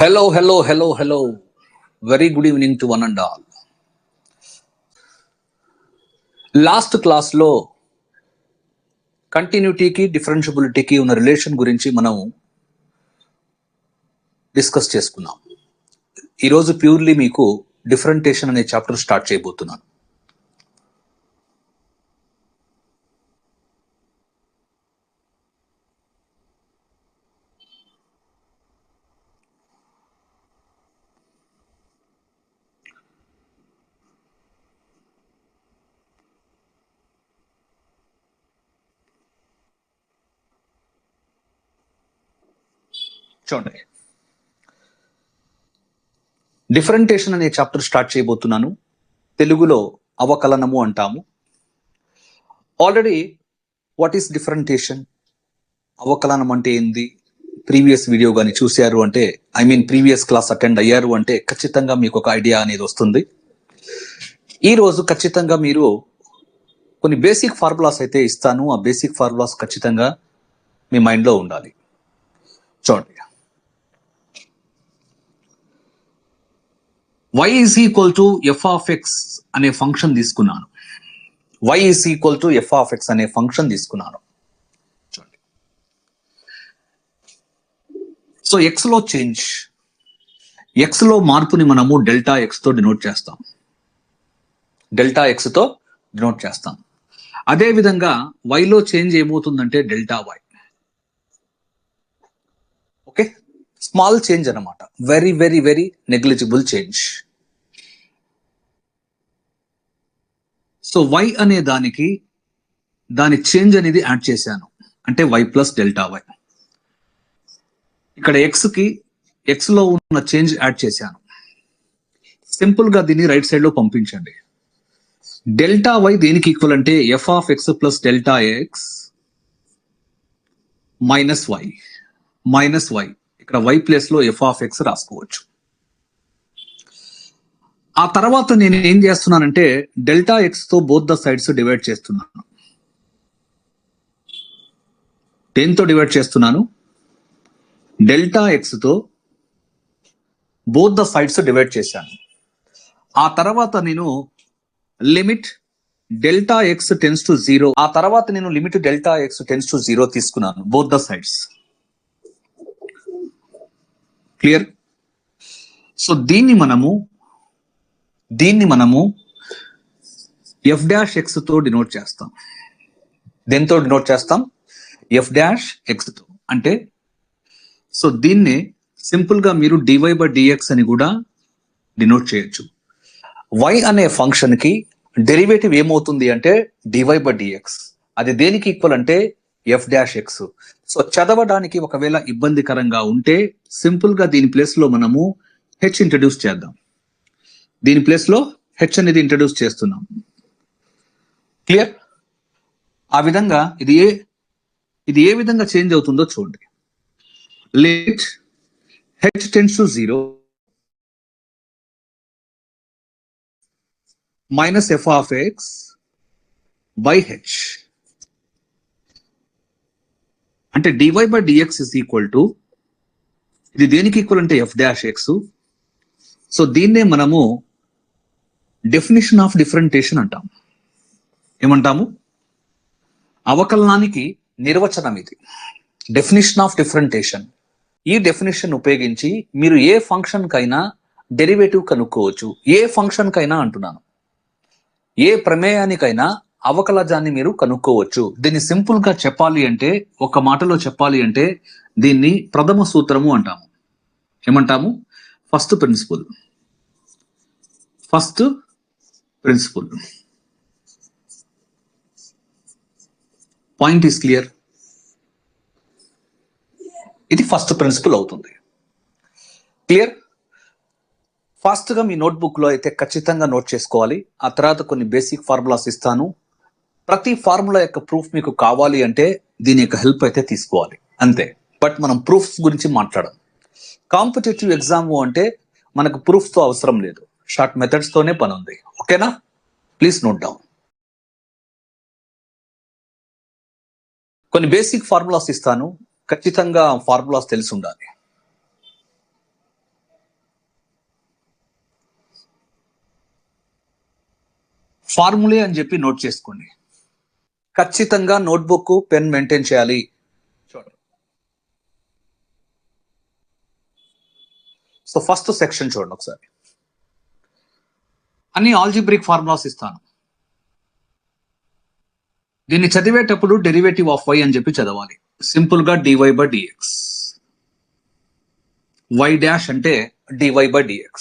Hello. Very good evening to one and all. Last క్లాస్లో కంటిన్యూటీకి డిఫరెన్షియబిలిటీకి ఉన్న relation గురించి మనం డిస్కస్ చేసుకున్నాం. ఈరోజు ప్యూర్లీ మీకు డిఫరెంటేషన్ అనే చాప్టర్ స్టార్ట్ చేయబోతున్నాను. చూడండి, డిఫరెంటేషన్ అనే చాప్టర్ స్టార్ట్ చేయబోతున్నాను. తెలుగులో అవకలనము అంటాము. ఆల్రెడీ వాట్ ఈస్ డిఫరెంటేషన్, అవకలనం అంటే ఏంది, ప్రీవియస్ వీడియో కానీ చూశారు అంటే ప్రీవియస్ క్లాస్ అటెండ్ అయ్యారు అంటే ఖచ్చితంగా మీకు ఒక ఐడియా అనేది వస్తుంది. ఈరోజు ఖచ్చితంగా మీరు కొన్ని బేసిక్ ఫార్ములాస్ అయితే ఇస్తాను. ఆ బేసిక్ ఫార్ములాస్ ఖచ్చితంగా మీ మైండ్లో ఉండాలి. చూడండి, y is equal to f of x అనే ఫంక్షన్ తీసుకున్నాను. y is equal to f of x అనే ఫంక్షన్ తీసుకున్నాను. చూడండి, సో x లో చేంజ్, x లో మార్పుని మనము డెల్టా x తో డినోట్ చేస్తాం. అదే విధంగా y లో చేంజ్ ఏమవుతుందంటే delta y. Okay, small change అన్నమాట, very very very negligible change. So y అనే దానికి దాని చేంజ్ అనేది యాడ్ చేశాను, అంటే y ప్లస్ డెల్టా y. ఇక్కడ x లో ఉన్న చేంజ్ యాడ్ చేశాను. సింపుల్ గా దీన్ని రైట్ సైడ్ లో పంపించండి. డెల్టా y దేనికి ఈక్వల్ అంటే f of x plus delta x minus y. ఇక్కడ y ప్లేస్ లో f ఆఫ్ x రాసుకోవచ్చు. ఆ తర్వాత నేను ఏం చేస్తున్నానంటే డెల్టా ఎక్స్ తో బోత్ ద సైడ్స్ డివైడ్ చేస్తున్నాను. దేంతో డివైడ్ చేస్తున్నాను? డెల్టా ఎక్స్ తో బోత్ ద సైడ్స్ డివైడ్ చేశాను. ఆ తర్వాత నేను limit delta x tends to 0. ఆ తర్వాత నేను limit delta x tends to 0 తీసుకున్నాను both the sides. Clear? So దీన్ని మనము ఎఫ్ డాష్ ఎక్స్ తో డినోట్ చేస్తాం. దేంతో డినోట్ చేస్తాం? ఎఫ్ డాష్ ఎక్స్ తో. అంటే సో దీన్ని సింపుల్ గా మీరు డివై బై డిఎక్స్ అని కూడా డినోట్ చేయొచ్చు. y అనే ఫంక్షన్ కి డెరివేటివ్ ఏమవుతుంది అంటే డివై బై డిఎక్స్. అది దేనికి ఈక్వల్ అంటే ఎఫ్ డాష్ ఎక్స్. సో చదవడానికి ఒకవేళ ఇబ్బందికరంగా ఉంటే సింపుల్ గా దీని ప్లేస్ లో మనము హెచ్ ఇంట్రడ్యూస్ చేద్దాం. దీని ప్లేస్ లో హెచ్ అనేది ఇంట్రడ్యూస్ చేస్తున్నాం. క్లియర్? ఆ విధంగా ఇది ఏ విధంగా చేంజ్ అవుతుందో చూడండి. Limit h tends to 0 minus f of x by h. అంటే dy by dx is equal to, ఇది దేనికి ఈక్వల్ అంటే ఎఫ్ డాష్ ఎక్స్. సో దీన్నే మనము డెఫినిషన్ ఆఫ్ డిఫరెంటేషన్ అంటాం. ఏమంటాము? అవకలనానికి నిర్వచనం ఇది, డెఫినిషన్ ఆఫ్ డిఫరెంటేషన్. ఈ డెఫినిషన్ ఉపయోగించి మీరు ఏ ఫంక్షన్ కైనా డెరివేటివ్ కనుక్కోవచ్చు. ఏ ఫంక్షన్ కైనా అంటున్నాను, ఏ ప్రమేయానికైనా అవకలజాన్ని మీరు కనుక్కోవచ్చు. దీన్ని సింపుల్ గా చెప్పాలి అంటే, ఒక మాటలో చెప్పాలి అంటే దీన్ని ప్రథమ సూత్రము అంటాము. ఏమంటాము? First principle. Point is clear? ఇది ఫస్ట్ ప్రిన్సిపల్ అవుతుంది. క్లియర్? ఫాస్ట్ గా మీ నోట్బుక్ లో అయితే ఖచ్చితంగా నోట్ చేసుకోవాలి. ఆ తర్వాత కొన్ని బేసిక్ ఫార్ములాస్ ఇస్తాను. ప్రతి ఫార్ములా యొక్క ప్రూఫ్ మీకు కావాలి అంటే దీని యొక్క హెల్ప్ అయితే తీసుకోవాలి, అంతే. బట్ మనం ప్రూఫ్స్ గురించి మాట్లాడం. కాంపిటేటివ్ ఎగ్జామ్ అంటే మనకు ప్రూఫ్స్ తో అవసరం లేదు, షార్ట్ మెథడ్స్ తోనే పని ఉంది. ఓకేనా? Please note down. కొన్ని బేసిక్ ఫార్ములాస్ ఇస్తాను, ఖచ్చితంగా ఫార్ములాస్ తెలిసి ఉండాలి. ఫార్ములే అని చెప్పి నోట్ చేసుకోండి. ఖచ్చితంగా నోట్బుక్ పెన్ మెయింటైన్ చేయాలి. చూడండి. సో ఫస్ట్ సెక్షన్ చూడండి ఒకసారి. అన్ని ఆల్జిబ్రిక్ ఫార్ములాస్ ఇస్తాను. దీన్ని చదివేటప్పుడు డెరివేటివ్ ఆఫ్ y అని చెప్పి చదవాలి. సింపుల్ గా dy by dx. y dash అంటే dy by dx.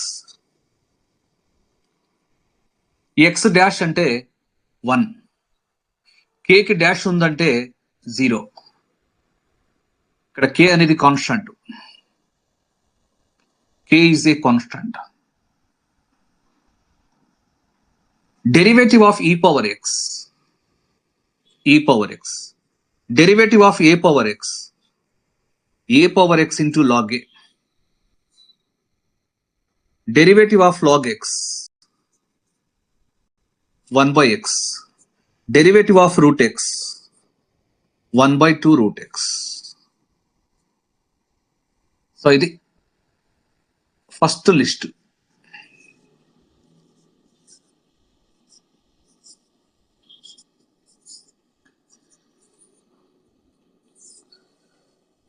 x dash అంటే 1. k కి డాష్ ఉందంటే 0. ఇక్కడ k అనేది constant. k is a constant. Derivative of e power x. e power x. Derivative of a power x. a power x into log a. Derivative of log x. 1 by x. Derivative of root x. 1 by 2 root x. So, ఇది first list.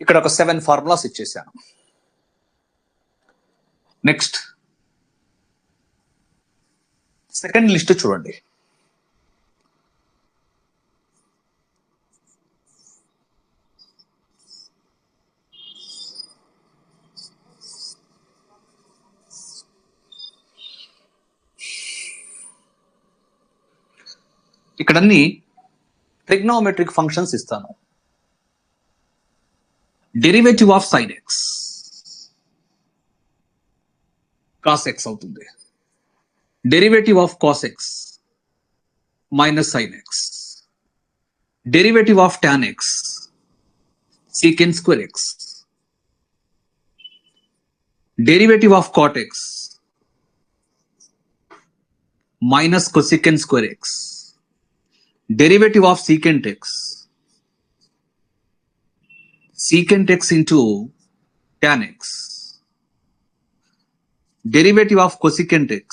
ఇక్కడ ఒక 7 formulas ఇచ్చేసాను. Next second list చూడండి. ఇక్కడ అన్ని trigonometric functions ఇస్తాను. Derivative of sine x cos x అవుతుంది. Derivative of cos x minus sine x. Derivative of tan x secant square x. Derivative of cot x minus cosecant square x. Derivative of secant x secant x into tan x. Derivative of cosecant x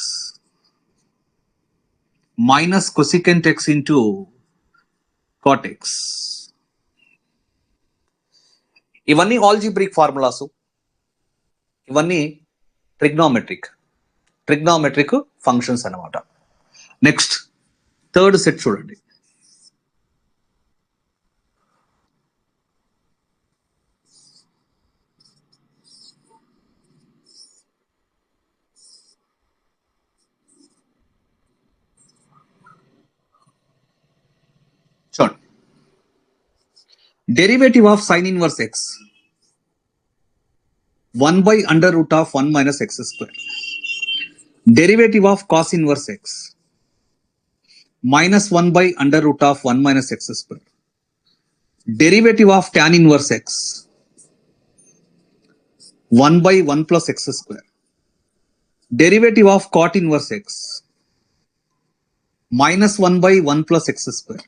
minus cosecant x into cot x. ఇవన్నీ algebraic formulas. ఇవన్నీ trigonometric functions అన్నమాట. Next third set చూడండి. చూడండి. Derivative of sine inverse x 1 by under root of 1 minus x square. Derivative of cos inverse x minus 1 by under root of 1 minus x square. Derivative of tan inverse x 1 by 1 plus x square. Derivative of cot inverse x minus 1 by 1 plus x square.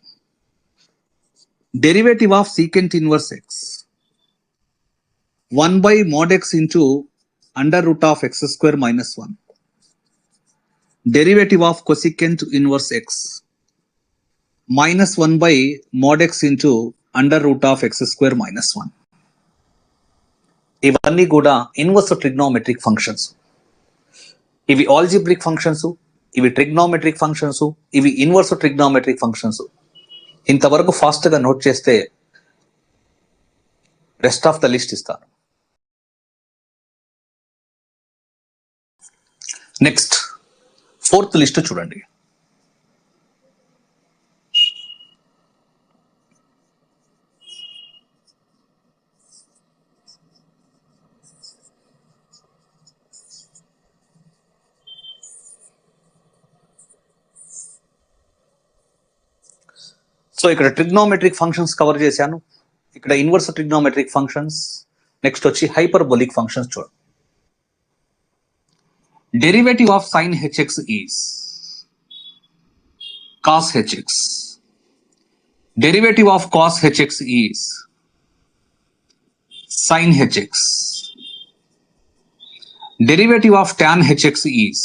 Derivative of secant inverse x 1 by mod x into under root of x square minus 1. Derivative of cosecant inverse x minus 1 by mod x into under root of x square minus 1. ఇవన్నీ కూడా inverse trigonometric functions. ఇవి algebraic functions, ఇవి trigonometric functions, ఇవి inverse trigonometric functions. ఇంతవరకు ఫాస్ట్గా note చేస్తే rest of the list ఇస్తాను. Next fourth list చూడండి. సో ఇక్కడ ట్రిగ్నోమెట్రిక్ ఫంక్షన్స్ కవర్ చేశాను. ఇక్కడ ఇన్వర్స్ ట్రిగ్నోమెట్రిక్ ఫంక్షన్స్. నెక్స్ట్ వచ్చి హైపర్బోలిక్ ఫంక్షన్స్ చూడండి. Derivative of sin hx is cos hx. Derivative of cos hx is sin hx. Derivative of tan hx is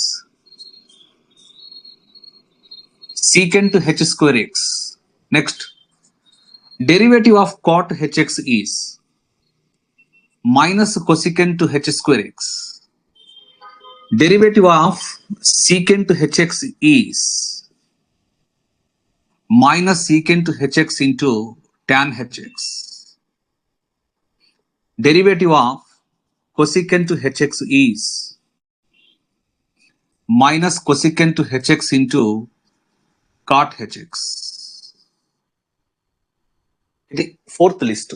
secant h square x. Next, derivative of cot hx is minus cosecant h square x. Derivative of secant hx is minus secant hx into tan hx. Derivative of cosecant hx is minus cosecant hx into cot hx. ఇది fourth list.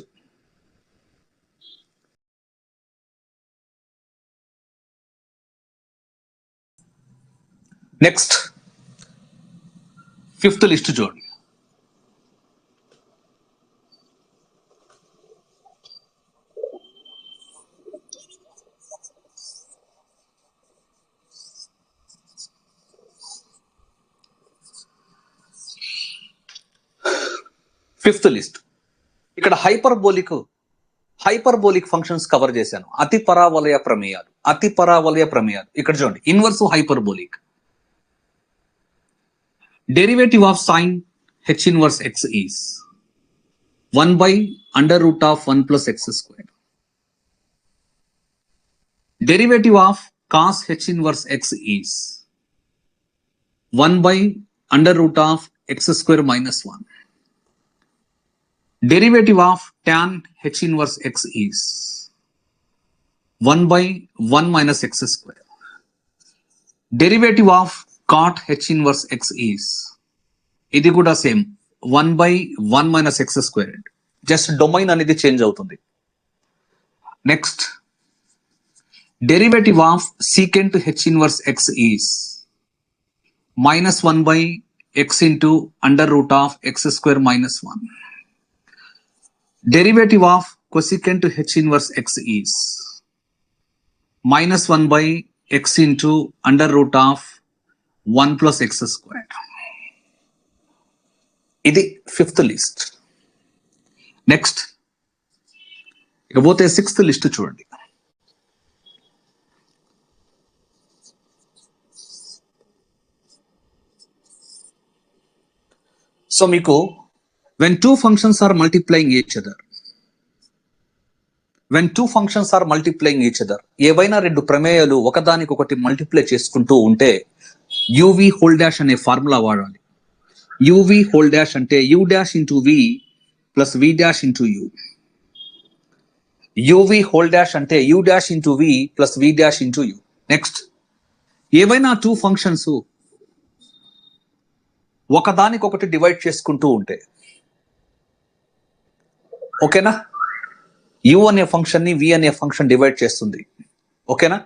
Next fifth list చూడండి. Fifth list ఇక్కడ hyperbolic functions cover చేశాను. అతి పరావలయ ప్రమేయాలు. ఇక్కడ చూడండి, inverse hyperbolic. Derivative of sine h inverse x is 1 by under root of 1 plus x squared. Derivative of cos h inverse x is 1 by under root of x square minus 1. Derivative of tan h inverse x is 1 by 1 minus x square. Derivative of cot h inverse x is, ఇది కూడా same, 1 by 1 minus x squared. Just domain అనేది change అవుతుంది. Next, derivative of secant h inverse x is minus 1 by x into under root of x square minus 1. Derivative of cosecant h inverse x is minus 1 by x into under root of 1 plus x squared. ఇది fifth list. Next ఇకపోతే sixth list చూడండి. So మీకు when two functions are multiplying each other, ఏవైనా రెండు ప్రమేయాలు ఒకదానికొకటి multiply చేసుకుంటూ ఉంటే uv whole dash అనే ఫార్ములా వాడాలి. యువి హోల్ డాష్ అంటే u dash into v plus v dash into u. Uv whole dash అంటే u dash into v plus v dash into u. Next, ఏవైనా టూ ఫంక్షన్స్ ఒకదానికొకటి divide చేసుకుంటూ ఉంటే, ఓకేనా, you అనే ఫంక్షన్ ని వి అనే ఫంక్షన్ డివైడ్ చేస్తుంది, ఓకేనా.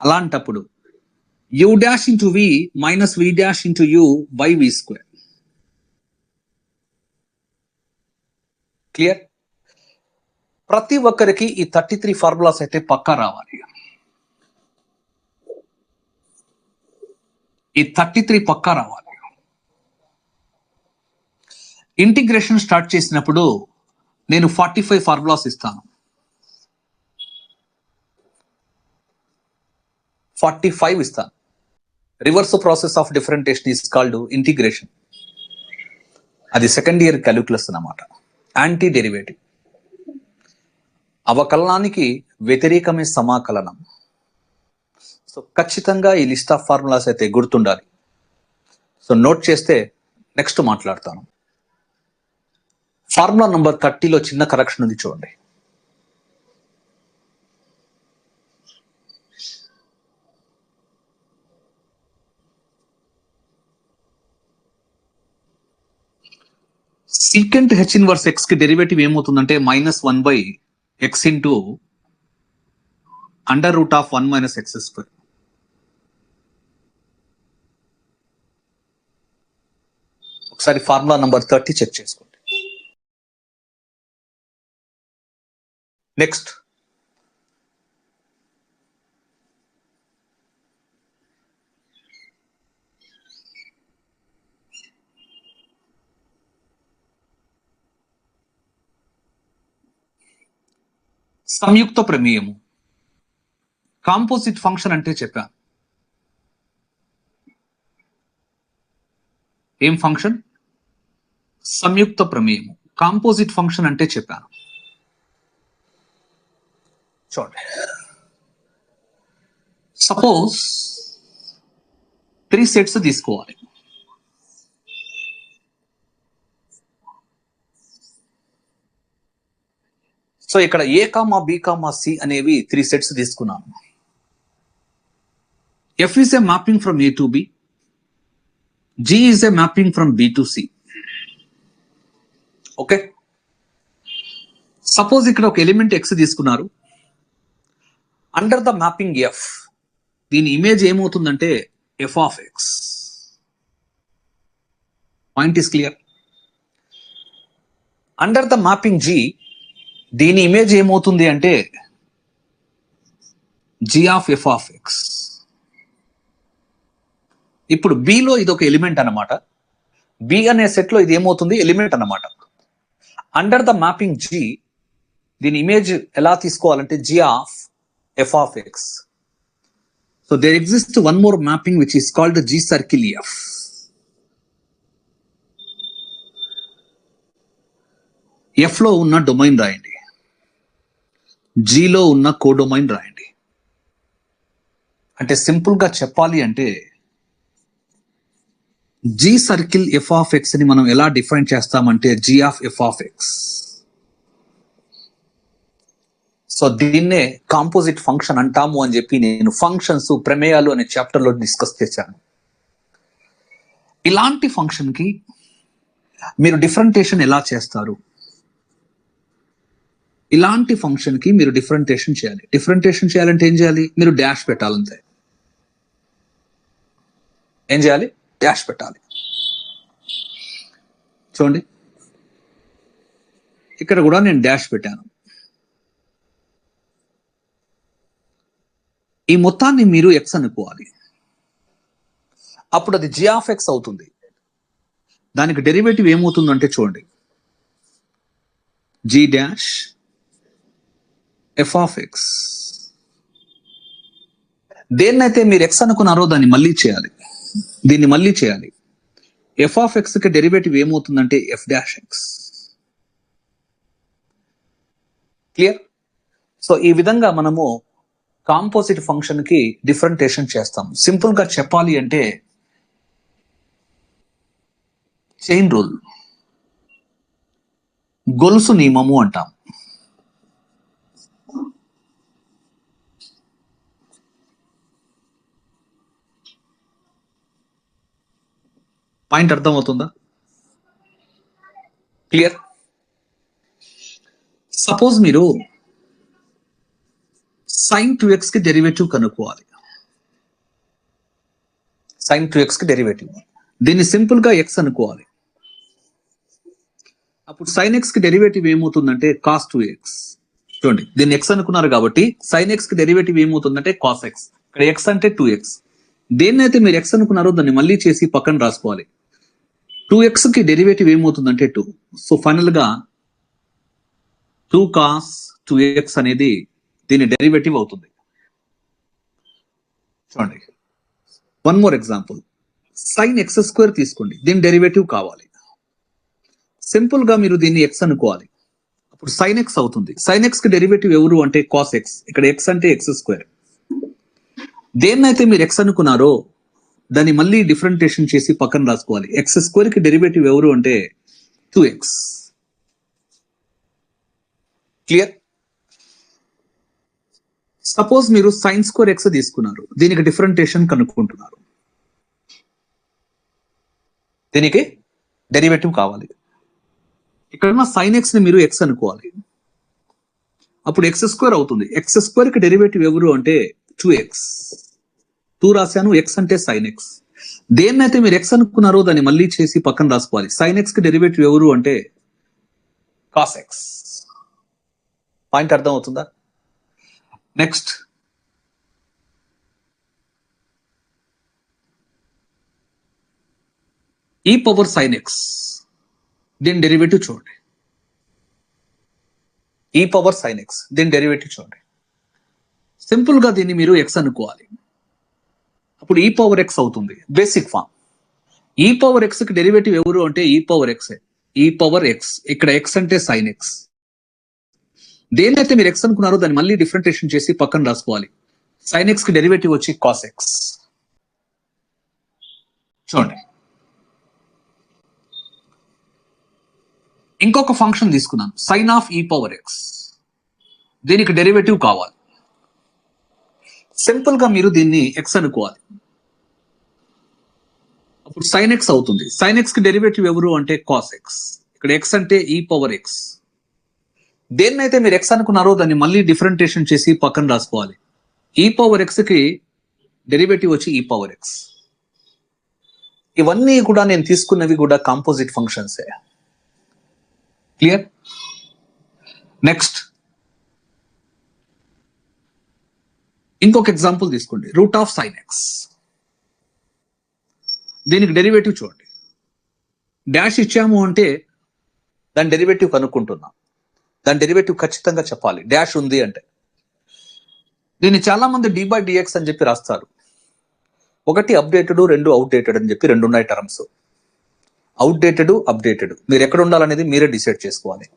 అలాంటప్పుడు u dash into v minus v dash into u by v square. Clear? ప్రతి ఒక్కరికి ఈ 33 ఫార్ములాస్ అయితే పక్కా రావాలి. ఈ 33 పక్కా రావాలి. ఇంటిగ్రేషన్ స్టార్ట్ చేసినప్పుడు నేను 45 ఫార్ములాస్ ఇస్తాను. 45 ఇస్తాను. Reverse process of differentiation is called integration. అది సెకండ్ ఇయర్ క్యాలిక్యులస్ అన్నమాట. యాంటీ డెరివేటివ్, అవకలనానికి వ్యతిరేకమే సమాకలనం. సో ఖచ్చితంగా ఈ లిస్ట్ ఆఫ్ ఫార్ములాస్ అయితే గుర్తుండాలి. సో నోట్ చేస్తే నెక్స్ట్ మాట్లాడతాను. ఫార్ములా నంబర్ 30లో చిన్న కరెక్షన్ ఉంది చూడండి. secant h inverse x కి డెరివేటివ్ ఏమవుతుందంటే minus 1 by X into under root of 1 minus x square. ఒకసారి ఫార్ములా నంబర్ 30 చెక్ చేసుకోండి. నెక్స్ట్, సంయుక్త ప్రమేయము. కాంపోజిట్ ఫంక్షన్ అంటే చెప్పాను. ఏం ఫంక్షన్? సంయుక్త ప్రమేయము. కాంపోజిట్ ఫంక్షన్ అంటే చెప్పాను. చూడండి, సపోజ్ 3 సెట్స్ తీసుకోవాలి. సో ఇక్కడ ఏ కామా బి కామా సి అనేవి 3 సెట్స్ తీసుకున్నాను. F is a mapping from A to B. G is a mapping from B to C. Okay, suppose ఇక్కడ ఒక ఎలిమెంట్ x తీసుకున్నారు. అండర్ ద మ్యాపింగ్ F, దీని image ఏమవుతుందంటే f of x. Point is clear. Under the mapping G, దీని image ఏమవుతుంది అంటే g of f of x. ఇప్పుడు below ఇది ఒక ఎలిమెంట్ అన్నమాట. బి అనే సెట్ లో ఇది ఏమవుతుంది? ఎలిమెంట్ అన్నమాట. అండర్ ద మ్యాపింగ్ G, దీని ఇమేజ్ ఎలా తీసుకోవాలంటే g of f of x. So there exist one more mapping which is called G circle F. F లో ఉన్న డొమైన్ రాయండి, G లో ఉన్న కోడొమైన్ రాయండి. అంటే సింపుల్ గా చెప్పాలి అంటే G circle f of x ని మనం ఎలా డిఫైన్ చేస్తామంటే G of f of x. So దీన్నే కాంపోజిట్ ఫంక్షన్ అంటాము అని చెప్పి నేను ఫంక్షన్స్ ప్రమేయాలు అనే చాప్టర్ లో డిస్కస్ చేశాను. ఇలాంటి ఫంక్షన్ కి మీరు డిఫరెంటేషన్ ఎలా చేస్తారు? ఇలాంటి ఫంక్షన్ కి మీరు డిఫరెంటేషన్ చేయాలి. డిఫరెంటేషన్ చేయాలంటే ఏం చేయాలి? మీరు డాష్ పెట్టాలంతే. ఏం చేయాలి? డాష్ పెట్టాలి. చూడండి, ఇక్కడ కూడా నేను డాష్ పెట్టాను. ఈ మొత్తాన్ని మీరు x అనుకోవాలి. అప్పుడు అది g of x అవుతుంది. దానికి డెరివేటివ్ ఏమవుతుందంటే చూడండి, g dash f of x. దేన్నైతే మీరు x అనుకున్నారో దాన్ని మళ్ళీ చేయాలి, దీన్ని మళ్ళీ చేయాలి. f of x కి డెరివేటివ్ ఏమవుతుందంటే f dash x. Clear? So ఈ విధంగా మనము కాంపోజిట్ ఫంక్షన్ కి డిఫరెంటేషన్ చేస్తాం. సింపుల్ గా చెప్పాలి అంటే చైన్ రూల్, గొలుసు నియమము అంటాం. పాయింట్ అర్థమవుతుందా? క్లియర్? సపోజ్ మీరు sin 2x కి డెరివేటివ్ కనుక్కోవాలి. sin 2x కి డెరివేటివ్, దీన్ని సింపుల్ గా x అనుకోవాలి. అప్పుడు sin x కి డెరివేటివ్ ఏమవుతుందంటే cos 2x. చూడండి, దీన్ని x అనుకున్నారు కాబట్టి sin x కి డెరివేటివ్ ఏమవుతుందంటే cos x. ఇక్కడ x అంటే 2x. దేన్నైతే మీరు x అనుకున్నారో దాన్ని మళ్ళీ చేసి పక్కన రాసుకోవాలి. 2x కి డెరివేటివ్ ఏమవుతుందంటే 2. సో ఫైనల్ గా 2 cos 2x అనేది దీని డెరివేటివ్ అవుతుంది. చూడండి, one more example, sin x² తీసుకోండి, దీని డెరివేటివ్ కావాలి. సింపుల్ గా మీరు దీన్ని x అనుకోవాలి. అప్పుడు sin x అవుతుంది. sin x కి డెరివేటివ్ ఎవరు అంటే cos x. ఇక్కడ x అంటే x². దేన్నైతే మీరు x అనుకున్నారో దాన్ని మళ్ళీ డిఫరెంటేషన్ చేసి పక్కన రాసుకోవాలి. x² కి డెరివేటివ్ ఎవరు అంటే 2x. క్లియర్? సపోజ్ మీరు sin² x తీసుకున్నారు, దీనికి డిఫరెంటేషన్ కనుక్కుంటున్నారు, దీనికి డెరివేటివ్ కావాలి. ఇక్కడ ఉన్న sin x ని మీరు x అనుకోవాలి. అప్పుడు x² అవుతుంది. x² కి డెరివేటివ్ ఎవరు అంటే 2x. 2 రాశాను, x అంటే sin x. దేన్నైతే మీరు x అనుకున్నారో దాన్ని మళ్ళీ చేసి పక్కన రాసుకోవాలి. sin x కి డెరివేటివ్ ఎవరు అంటే cos x. పాయింట్ అర్థం అవుతుందా? Next, e power sin x, దీని డెరివేటివ్ చూడండి. e పవర్ sin x, దీని డెరివేటివ్ చూడండి. సింపుల్ గా దీన్ని మీరు x అనుకోవాలి. అప్పుడు e పవర్ x అవుతుంది. బేసిక్ ఫామ్ ఈ పవర్ ఎక్స్ కి డెరివేటివ్ ఎవరు అంటే ఈ పవర్ ఎక్స్. ఈ పవర్ ఎక్స్, ఇక్కడ ఎక్స్ అంటే సైన్ ఎక్స్. దేన్నైతే మీరు ఎక్స్ అనుకున్నారో దాన్ని మళ్ళీ డిఫరెంటేషన్ చేసి పక్కన రాసుకోవాలి. సైన్ ఎక్స్ కి డెరివేటివ్ వచ్చి కాస్ ఎక్స్. చూడండి, ఇంకొక ఫంక్షన్ తీసుకున్నాను, సైన్ ఆఫ్ ఈ పవర్ ఎక్స్. దీనికి డెరివేటివ్ కావాలి. సింపుల్ గా మీరు దీన్ని ఎక్స్ అనుకోవాలి. అప్పుడు సైన్ ఎక్స్ అవుతుంది. సైన్ ఎక్స్ కి డెరివేటివ్ ఎవరు అంటే కాస్ ఎక్స్. ఇక్కడ ఎక్స్ అంటే ఈ పవర్ ఎక్స్. దేన్నైతే మీరు ఎక్స్ అనుకున్నారో దాన్ని మళ్ళీ డిఫరెంటేషన్ చేసి పక్కన రాసుకోవాలి. ఈ పవర్ ఎక్స్ కి డెరివేటివ్ వచ్చి ఈ పవర్ ఎక్స్. ఇవన్నీ కూడా నేను తీసుకున్నవి కూడా కాంపోజిట్ ఫంక్షన్సే. క్లియర్? నెక్స్ట్ ఇంకొక ఎగ్జాంపుల్ తీసుకోండి, రూట్ ఆఫ్ సైన్ ఎక్స్. దీనికి డెరివేటివ్ చూడండి. డాష్ ఇచ్చాము అంటే దాని డెరివేటివ్ కనుక్కుంటున్నాం. దాని డెరివేటివ్ ఖచ్చితంగా చెప్పాలి డాష్ ఉంది అంటే. దీన్ని చాలా మంది డి బై డిఎక్స్ అని చెప్పి రాస్తారు. ఒకటి అప్డేటెడ్, రెండు అవుట్డేటెడ్ అని చెప్పి రెండు ఉన్నాయి టర్మ్స్. అవుట్డేటెడ్, అప్డేటెడ్, మీరు ఎక్కడ ఉండాలనేది మీరే డిసైడ్ చేసుకోవాలి.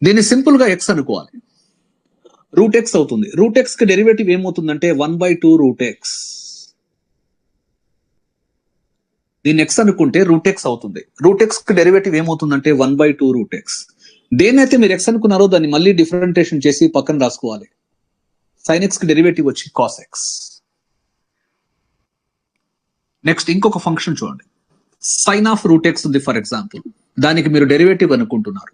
దీన్ని సింపుల్ గా ఎక్స్ అనుకోవాలి. రూట్ ఎక్స్ అవుతుంది. రూట్ ఎక్స్ కి డెరివేటివ్ ఏమవుతుందంటే 1/2 రూట్ ఎక్స్. దీన్ని ఎక్స్ అనుకుంటే రూట్ ఎక్స్ అవుతుంది. రూట్ ఎక్స్ కి డెరివేటివ్ ఏమవుతుందంటే 1/2 రూట్ ఎక్స్. దేనైతే మీరు ఎక్స్ అనుకున్నారో దాన్ని మళ్ళీ డిఫరెంటేషన్ చేసి పక్కన రాసుకోవాలి. సైన్ ఎక్స్ కి డెరివేటివ్ వచ్చి కాస్ ఎక్స్. నెక్స్ట్ ఇంకొక ఫంక్షన్ చూడండి, సైన్ ఆఫ్ రూట్ ఎక్స్ ఉంది ఫర్ ఎగ్జాంపుల్. దానికి మీరు డెరివేటివ్ అనుకుంటున్నారు.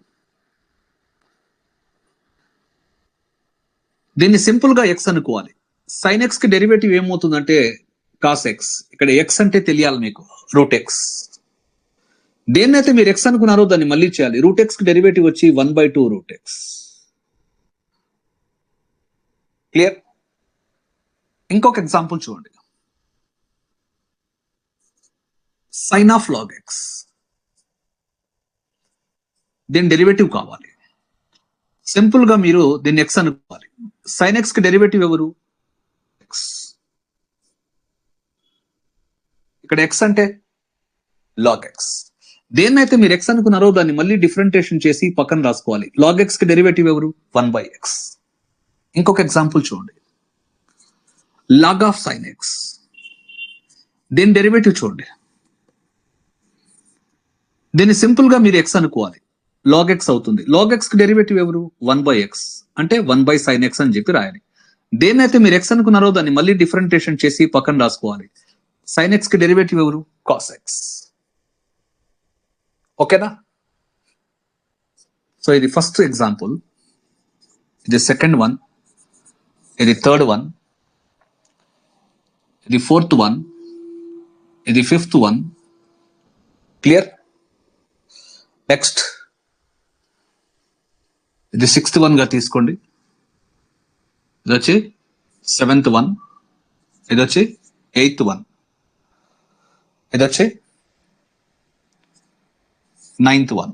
దీన్ని సింపుల్ గా ఎక్స్ అనుకోవాలి. సైన్ ఎక్స్ కి డెరివేటివ్ ఏమవుతుందంటే కాస్ ఎక్స్. ఇక్కడ ఎక్స్ అంటే తెలియాలి మీకు, రూట్ ఎక్స్. దేన్నైతే మీరు ఎక్స్ అనుకున్నారో దాన్ని మళ్ళీ చేయాలి. రూట్ ఎక్స్ కి డెరివేటివ్ వచ్చి 1/2 రూట్ ఎక్స్. క్లియర్? ఇంకొక ఎగ్జాంపుల్ చూడండి, సైన్ ఆఫ్ లాగ్ ఎక్స్. దీని డెరివేటివ్ కావాలి. సింపుల్ గా మీరు దీన్ని ఎక్స్ అనుకోవాలి. సైన్ ఎక్స్ కి డెరివేటివ్ ఎవరు? ఎక్స్. ఇక్కడ ఎక్స్ అంటే లాగ్ ఎక్స్. దేన్నైతే మీరు ఎక్స్ అనుకున్నారో దాన్ని మళ్ళీ డిఫరెంటేషన్ చేసి పక్కన రాసుకోవాలి. లాగ్ ఎక్స్ కి డెరివేటివ్ ఎవరు? 1/x. ఇంకొక ఎగ్జాంపుల్ చూడండి, లాగ్ ఆఫ్ సైన్ ఎక్స్. దీని డెరివేటివ్ చూడండి. దీన్ని సింపుల్ గా మీరు ఎక్స్ అనుకోవాలి. లాగ్ ఎక్స్ అవుతుంది. లాగ్ ఎక్స్ కి డెరివేటివ్ ఎవరు? 1/x. అంటే 1/sin x అని చెప్పి రాయాలి. దేన్నైతే మీరు ఎక్స్ అనుకున్నారో దాన్ని మళ్ళీ డిఫరెంటేషన్ చేసి పక్కన రాసుకోవాలి. సైన్ ఎక్స్ కి డెరివేటివ్ ఎవరు? Cos X. ఓకేనా? సో ఇది ఫస్ట్ ఎగ్జాంపుల్, ఇది సెకండ్ వన్, ఇది థర్డ్ వన్, ఇది ఫోర్త్ వన్, ఇది ఫిఫ్త్ వన్. క్లియర్? నెక్స్ట్ ఇది సిక్స్త్ వన్ గా తీసుకోండి. ఇది వచ్చి సెవెంత్ వన్, ఇది వచ్చి ఎయిత్ వన్, ఇది వచ్చి నైన్త్ వన్.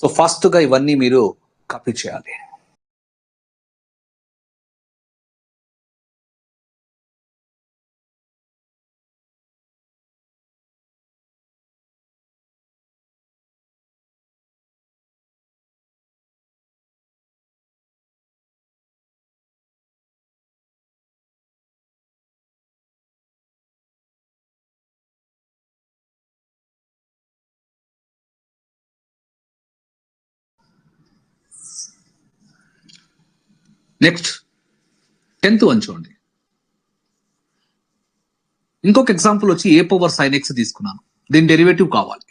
సో ఫాస్ట్ గా ఇవన్నీ మీరు కాపీ చేయాలి. నెక్స్ట్ 10th వన్ చూడండి. ఇంకొక ఎగ్జాంపుల్ వచ్చి ఏ పవర్ సైన్ ఎక్స్ తీసుకున్నాను. దీని డెరివేటివ్ కావాలి.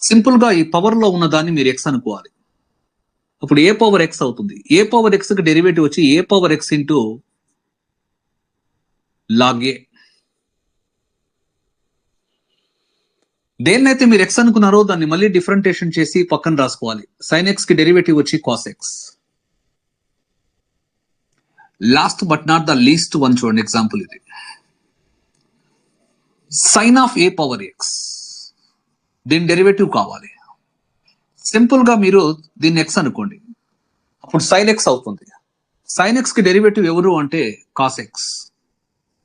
సింపుల్ గా ఈ పవర్ లో ఉన్న దాన్ని మీరు ఎక్స్ అనుకోవాలి. అప్పుడు ఏ పవర్ ఎక్స్ అవుతుంది. ఏ పవర్ ఎక్స్ కి డెరివేటివ్ వచ్చి ఏ పవర్ ఎక్స్ ఇంటూ లాగ్ ఏ. దేన్నైతే మీరు ఎక్స్ అనుకున్నారో దాన్ని మళ్ళీ డిఫరెంటేషన్ చేసి పక్కన రాసుకోవాలి. సైన్ ఎక్స్ కి డెరివేటివ్ వచ్చి cos x. Last but not the least one చూడండి, ఎగ్జాంపుల్ ఇది, sine of a power x. దీని డెరివేటివ్ కావాలి. సింపుల్ గా మీరు దీన్ని ఎక్స్ అనుకోండి, అప్పుడు సైన్ ఎక్స్ అవుతుంది. సైన్ ఎక్స్ కి డెరివేటివ్ ఎవరు అంటే కాస్ ఎక్స్.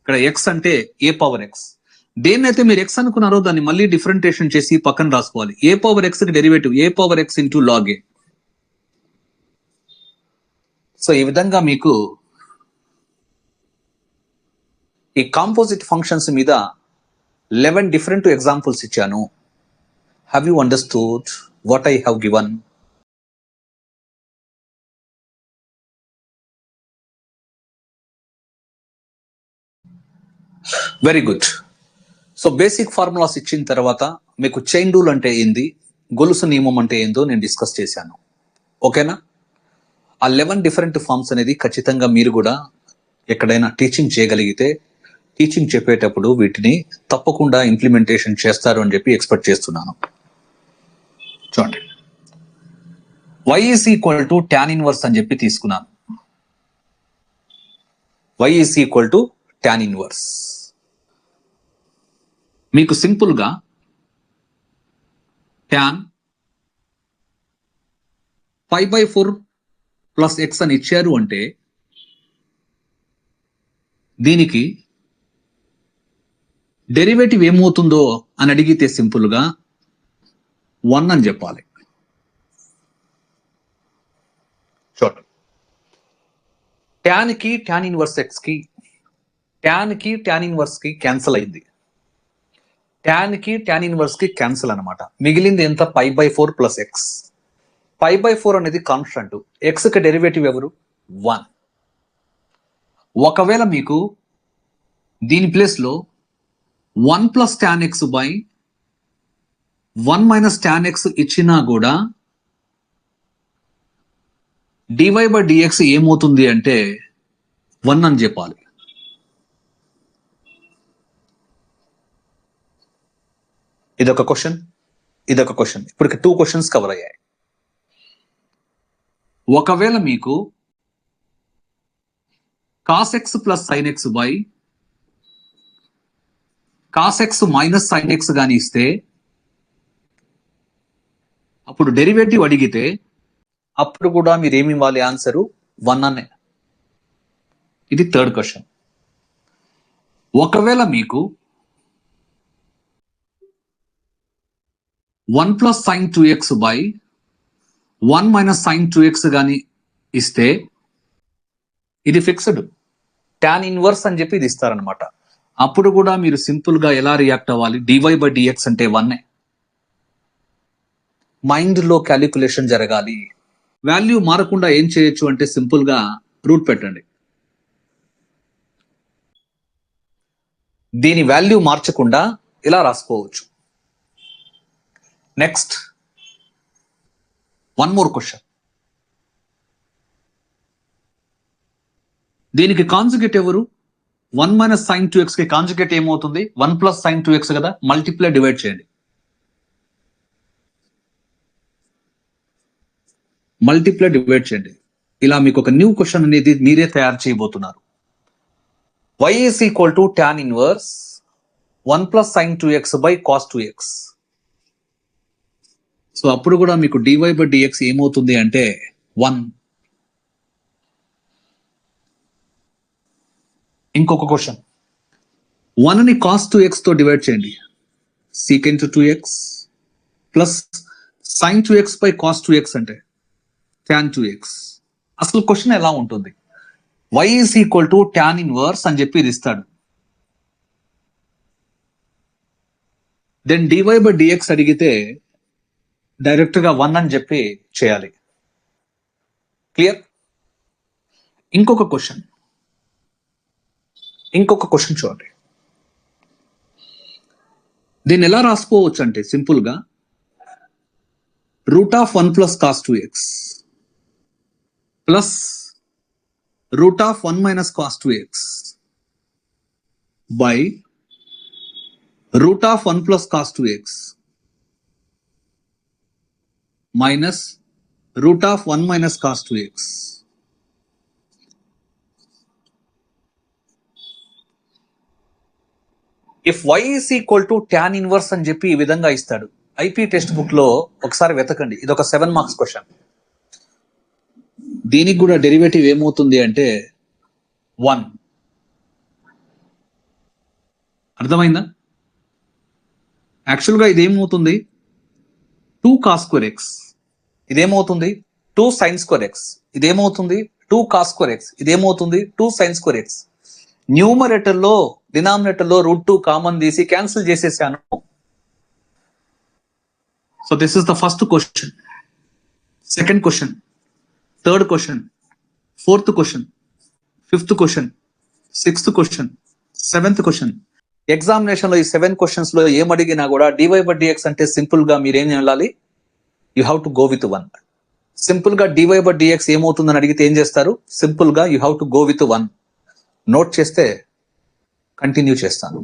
ఇక్కడ ఎక్స్ అంటే ఏ పవర్ ఎక్స్. దేన్నైతే మీరు ఎక్స్ అనుకున్నారో దాన్ని మళ్ళీ డిఫరెంటేషన్ చేసి పక్కన రాసుకోవాలి. ఏ పవర్ ఎక్స్ కి డెరివేటివ్ ఏ పవర్ ఎక్స్ ఇంటూ లాగ్ ఏ. సో ఈ విధంగా మీకు ఈ కాంపోజిట్ ఫంక్షన్స్ మీద 11 డిఫరెంట్ ఎగ్జాంపుల్స్ ఇచ్చాను. Have you understood what I have given? Very good. So basic formulas ఇచ్చిన తర్వాత మీకు చైన్ రూల్ అంటే ఏంది, గొలుసు నియమం అంటే ఏందో నేను డిస్కస్ చేశాను. ఓకేనా? ఆ 11 డిఫరెంట్ ఫార్మ్స్ అనేది ఖచ్చితంగా మీరు కూడా ఎక్కడైనా టీచింగ్ చేయగలిగితే, టీచింగ్ చెప్పేటప్పుడు వీటిని తప్పకుండా ఇంప్లిమెంటేషన్ చేస్తారు అని చెప్పి ఎక్స్పెక్ట్ చేస్తున్నాను. చూడండి, y is equal to tan inverse అని చెప్పి తీసుకున్నాను. y is equal to tan inverse. మీకు సింపుల్ గా tan π/4 ప్లస్ ఎక్స్ అని ఇచ్చారు అంటే దీనికి డెరివేటివ్ ఏమవుతుందో అని అడిగితే సింపుల్ గా 1 అని చెప్పాలి. చూడండి, tan కి tan ఇన్వర్స్ ఎక్స్ కి, tan కి tan ఇన్వర్స్ కి క్యాన్సిల్ అయింది. tan కి tan ఇన్వర్స్ కి క్యాన్సిల్ అనమాట. మిగిలింది ఎంత? π/4 ప్లస్ ఎక్స్. π/4 అనేది కాన్స్టెంట్, ఎక్స్ కి డెరివేటివ్ ఎవరు? 1. ఒకవేళ మీకు దీని ప్లేస్ లో 1 plus tan x by 1 minus tan x ఇచ్చినా కూడా dy బై dx ఏమవుతుంది అంటే 1 అని చెప్పాలి. ఇదొక క్వశ్చన్, ఇదొక క్వశ్చన్. ఇప్పటికి 2 క్వశ్చన్స్ కవర్ అయ్యాయి. ఒకవేళ మీకు cos x plus sin x by cos x minus sin x గాని ఇస్తే అప్పుడు డెరివేటివ్ అడిగితే అప్పుడు కూడా మీరు ఏమి ఇవ్వాలి? ఆన్సరు 1 అనే. ఇది 3rd క్వశ్చన్. ఒకవేళ మీకు 1 plus sin 2x by 1 minus sin 2x గాని ఇస్తే ఇది ఫిక్స్డ్, tan ఇన్వర్స్ అని చెప్పి ఇది ఇస్తారనమాట. అప్పుడు కూడా మీరు సింపుల్ గా ఎలా రియాక్ట్ అవ్వాలి? dy బై dx అంటే 1. మైండ్ లో క్యాలిక్యులేషన్ జరగాలి. వాల్యూ మారకుండా ఏం చేయొచ్చు అంటే సింపుల్ గా రూట్ పెట్టండి. దీని వాల్యూ మార్చకుండా ఇలా రాసుకోవచ్చు. Next, 1 more question. దీనికి కాంజుగేట్ ఎవరు? 1 మైనస్ sin 2x కి కాంజుగేట్ ఏమవుతుంది? 1 ప్లస్ sin 2x కదా. మల్టిప్లై డివైడ్ చేయండి. మల్టిప్లై డివైడ్ చేయండి. ఇలా మీకు ఒక న్యూ క్వశ్చన్ అనేది మీరే తయారు చేయబోతున్నారు. y is equal to tan inverse 1 plus sin 2x by cos 2x. So అప్పుడు కూడా మీకు dy బై dx ఏమవుతుంది అంటే 1. ఇంకొక క్వశ్చన్, 1 ని cos 2x తో డివైడ్ చేయండి. secant 2x plus sin 2x by cos 2x అంటే tan 2x. అసలు క్వశ్చన్ ఎలా ఉంటుంది? y is equal to tan inverse అని చెప్పి ఇది ఇస్తాడు. దెన్ dy బై dx అడిగితే డైరెక్ట్ గా 1 అని చెప్పి చేయాలి. క్లియర్? ఇంకొక క్వశ్చన్ చూడండి. దీన్ని ఎలా రాసుకోవచ్చు అంటే సింపుల్ గా route of 1 plus cos 2x plus root of 1 minus cos 2x by root of 1 plus cos 2x minus root of 1 minus cos 2x. If y is equal to tan inverse అని చెప్పి ఈ విధంగా ఇస్తాడు, IP text book లో ఒకసారి వెతకండి, ఇది ఒక 7 మార్క్స్ క్వశ్చన్. దీనికి కూడా డెరివేటివ్ ఏమవుతుంది అంటే 1. అర్థమైందా? యాక్చువల్గా ఇదేమవుతుంది 2 cos square x, ఇదేమవుతుంది 2 sin square x, ఇదేమవుతుంది 2 cos square x, ఇదేమవుతుంది 2 sin square x. Numerator లో డినామినేటర్ లో √2 కామన్ తీసి క్యాన్సిల్ చేసేసాను. So this is the first question, second question, third question, fourth question, fifth question, sixth question, seventh question. Examination లో ఈ 7 questions లో ఏమడిగినా కూడా dy/dx అంటే simple గా మీరేం వెళ్ళాలి, you have to go with 1. Simple గా dy/dx ఏమవుతుందని అడిగితే ఏం చేస్తారు, సింపుల్ గా you have to go with 1. Note చేస్తే కంటిన్యూ చేస్తాను.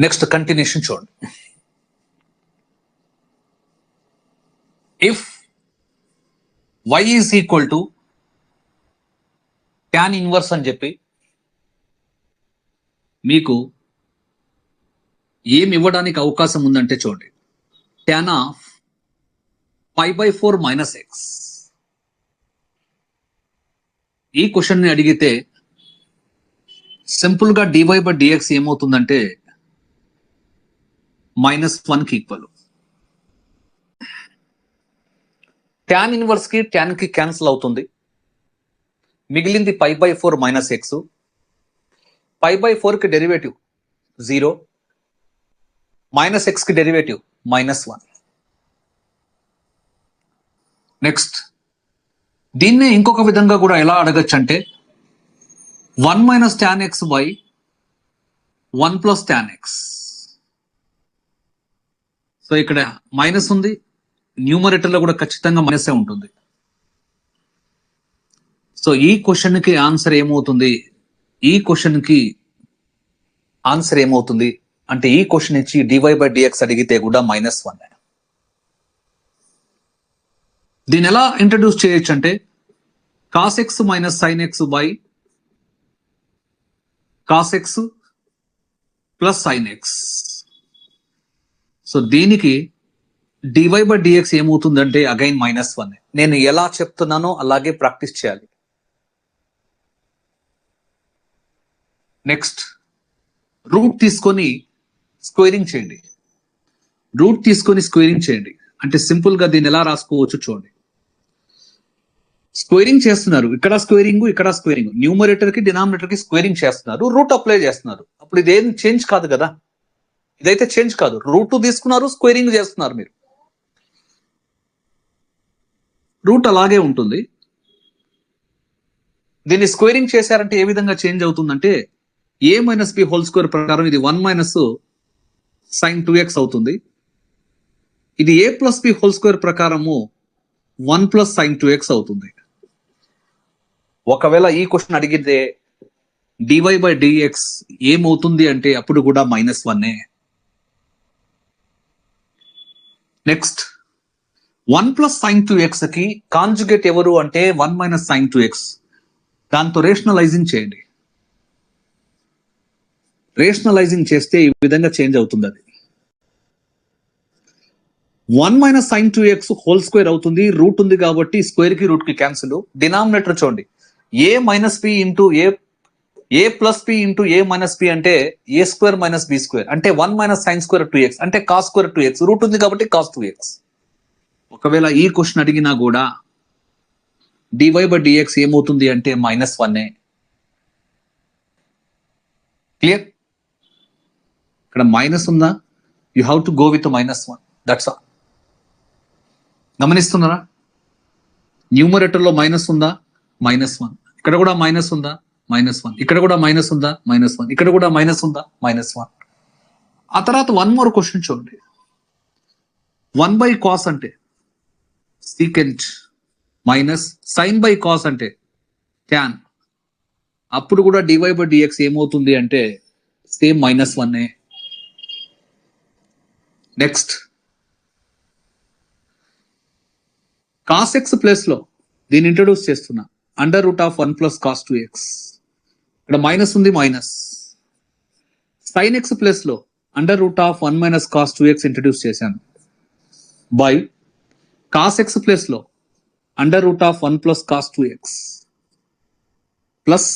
నెక్స్ట్ కంటిన్యూషన్ చూడండి. If y is equal to tan inverse అని చెప్పి మీకు ఏమి ఇవ్వడానికి అవకాశం ఉందంటే చూడండి, tan ఆఫ్ π/4 - x. ఈ క్వశ్చన్ ని అడిగితే సింపుల్ గా dy/dx ఏమవుతుందంటే -1 కి ఈక్వల్. tan ఇన్వర్స్ కి tan కి క్యాన్సిల్ అవుతుంది, మిగిలింది π/4 - x. π/4 కి డెరివేటివ్ 0, -x కి డెరివేటివ్ -1. నెక్స్ట్ దీన్నే ఇంకొక విధంగా కూడా ఎలా అడగచ్చు అంటే 1 - tan x by 1 + tan x. So ఇక్కడ మైనస్ ఉంది, న్యూమరేటర్ లో కూడా ఖచ్చితంగా మైనసే ఉంటుంది. సో ఈ క్వశ్చన్ కి ఆన్సర్ ఏమవుతుంది, ఈ క్వశ్చన్ కి ఆన్సర్ ఏమవుతుంది అంటే ఈ క్వశ్చన్ ఇచ్చి dy/dx అడిగితే కూడా -1. దీన్ని ఎలా ఇంట్రడ్యూస్ చేయొచ్చు అంటే cos x - sin x by cos x + sin x. So దీనికి dy/dx ఏమవుతుందంటే అగైన్ -1. నేను ఎలా చెప్తున్నానో అలాగే ప్రాక్టీస్ చేయాలి. నెక్స్ట్ రూట్ తీసుకొని స్క్వేరింగ్ చేయండి. రూట్ తీసుకొని స్క్వేరింగ్ చేయండి అంటే సింపుల్ గా దీన్ని ఎలా రాసుకోవచ్చు చూడండి. స్క్వేరింగ్ చేస్తున్నారు, ఇక్కడ స్క్వేరింగ్, ఇక్కడ స్క్వేరింగ్, న్యూమరేటర్ కి డినామినేటర్ కి స్క్వేరింగ్ చేస్తున్నారు, రూట్ అప్లై చేస్తున్నారు. అప్పుడు ఇదేం చేంజ్ కాదు కదా, ఇదైతే చేంజ్ కాదు. రూట్ తీసుకున్నారు, స్క్వేరింగ్ చేస్తున్నారు మీరు, రూట్ అలాగే ఉంటుంది. దీన్ని స్క్వేరింగ్ చేశారంటే ఏ విధంగా చేంజ్ అవుతుందంటే a - b హోల్ స్క్వేర్ ప్రకారం ఇది 1 - sin 2x అవుతుంది. ఇది a + b హోల్ స్క్వేర్ ప్రకారము 1 + sin 2x అవుతుంది. ఒకవేళ ఈ క్వశ్చన్ అడిగితే dy/dx ఏమవుతుంది అంటే అప్పుడు కూడా -1. నెక్స్ట్ 1 + sin 2x కి కాంజుగేట్ ఎవరు అంటే 1 - sin 2x. దాంతో రేషనలైజింగ్ చేయండి. రేషనలైజింగ్ చేస్తే ఈ విధంగా చేంజ్ అవుతుంది. అది 1 - sin 2x హోల్ స్క్వేర్ అవుతుంది. రూట్ ఉంది కాబట్టి స్క్వేర్ కి రూట్ కి క్యాన్సిల్. డినామినేటర్ చూడండి, a - b into a + b into a - b అంటే a² - b² అంటే 1 - sin square 2x అంటే cos square 2x. రూట్ ఉంది కాబట్టి cos 2x. ఒకవేళ ఈ క్వశ్చన్ అడిగినా కూడా dy/dx ఏమవుతుంది అంటే -1. క్లియర్? ఇక్కడ మైనస్ ఉందా, you have to go with -1. That's all. గమనిస్తున్నారా? న్యూమరేటర్ లో మైనస్ ఉందా, -1. ఇక్కడ కూడా మైనస్ ఉందా, -1. ఇక్కడ కూడా మైనస్ ఉందా, -1. ఇక్కడ కూడా మైనస్ ఉందా, -1. ఆ తర్వాత 1 మోర్ క్వశ్చన్ చూడండి. 1/cos అంటే సీకెంట్ మైనస్ sin/cos అంటే tan. అప్పుడు కూడా dy/dx ఏమవుతుంది అంటే same -1. Next cos x plus లో దీన్ని ఇంట్రొడ్యూస్ చేస్తున్నా, under root of 1 plus cos 2x. ఇక్కడ మైనస్ ఉంది, మైనస్. సైన్ ఎక్స్ ప్లస్ లో under root of 1 minus cos 2x introduce చేశాను, బై కాస్ ఎక్స్ ప్లస్ లో under root of 1 plus cos 2x plus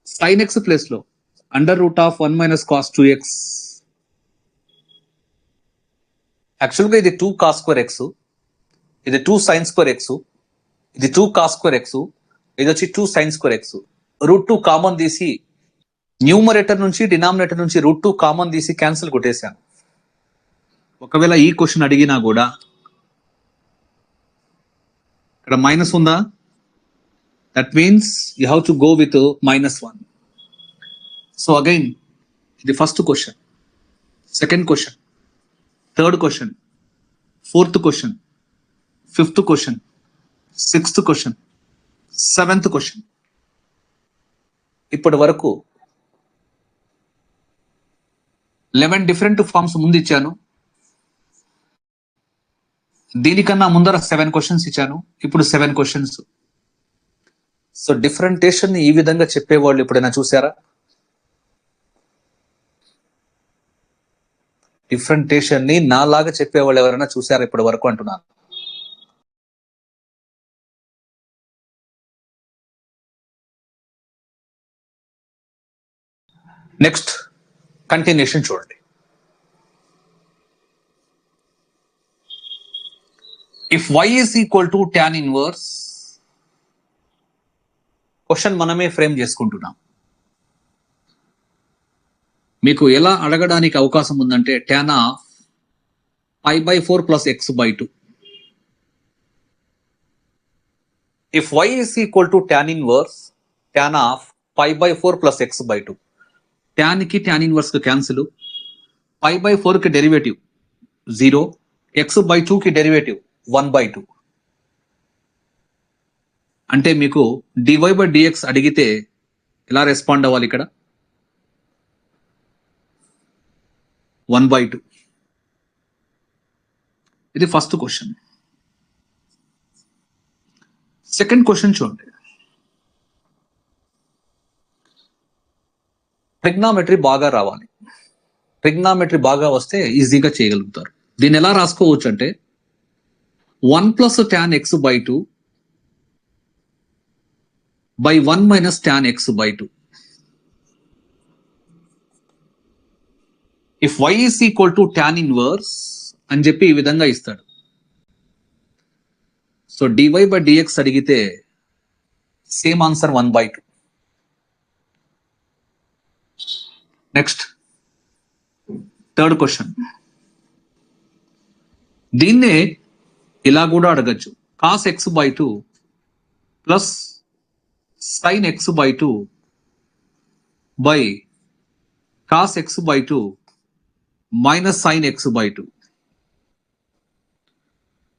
sine x plus లో under root of 1 minus cos 2x. యాక్చువల్గా ఇది 2 cos square X, ఇది 2 sine square X, ఇది 2 cos square X, ఇది వచ్చి 2 sine square x. Root 2 common తీసి numerator నుంచి denominator నుంచి రూట్ 2 కామన్ తీసి క్యాన్సిల్ కొట్టేశాను. ఒకవేళ ఈ క్వశ్చన్ అడిగినా కూడా ఇక్కడ మైనస్ ఉందా, that means you have to go with -1. So again ఇది first question, second question, third question, fourth question, fifth question, sixth question, seventh question. ఇప్పటి వరకు 11 డిఫరెంట్ ఫార్మ్స్ ముందు ఇచ్చాను. దీనికన్నా ముందర 7 క్వశ్చన్స్ ఇచ్చాను, ఇప్పుడు 7 క్వశ్చన్స్. సో డిఫరెంటేషన్ ఈ విధంగా చెప్పేవాళ్ళు ఎప్పుడైనా చూసారా? డిఫరెంటేషన్ ని నాలాగా చెప్పేవాళ్ళు ఎవరైనా చూసారా ఇప్పటి వరకు అంటున్నాను. నెక్స్ట్ కంటిన్యూషన్ చూడండి. If y is equal to tan inverse, question మనమే ఫ్రేమ్ చేసుకుంటున్నాం. మీకు ఎలా అడగడానికి అవకాశం ఉందంటే tan of π/4 plus x/2. If y is equal to tan inverse tan of π/4 plus x/2. tan కి tan inverse కి క్యాన్సిల్, π/4 కి డెరివేటివ్ 0, x/2 కి డెరివేటివ్ 1/2. అంటే మీకు dy/dx అడిగితే ఎలా రెస్పాండ్ అవ్వాలి? ఇక్కడ 1/2. ఇది ఫస్ట్ క్వశ్చన్. సెకండ్ క్వశ్చన్ చూడండి. ట్రిగ్నామెట్రీ బాగా రావాలి. ట్రిగ్నామెట్రీ బాగా వస్తే ఈజీగా చేయగలుగుతారు. దీన్ని ఎలా రాసుకోవచ్చు అంటే 1 plus tan x/2 by 1 minus tan x/2. If y is equal to tan inverse అని చెప్పి ఈ విధంగా ఇస్తాడు. సో dy/dx అడిగితే same answer 1/2. Next third question. దీన్నే ఇలా కూడా అడగచ్చు. cos x/2 plus sin x/2 by cos x/2 minus sin x/2.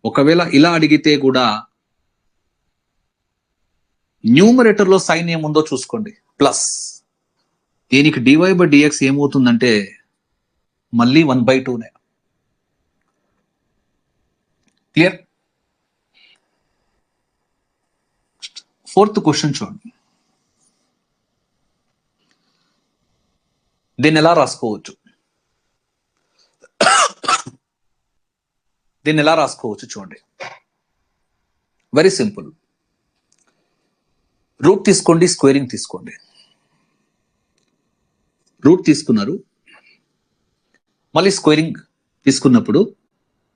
ఒకవేళ ఇలా అడిగితే కూడా న్యూమరేటర్ లో సైన్ ఏముందో చూసుకోండి, ప్లస్. దీనికి dy/dx ఏమవుతుందంటే మళ్ళీ 1/2నే. క్లియర్? ఫోర్త్ క్వశ్చన్ చూడండి. దీన్ని ఎలా రాసుకోవచ్చు? చూడండి. Very simple. రూట్ తీసుకోండి, స్క్వేరింగ్ తీసుకోండి. రూట్ తీసుకున్నారు, మళ్ళీ స్క్వేరింగ్ తీసుకున్నప్పుడు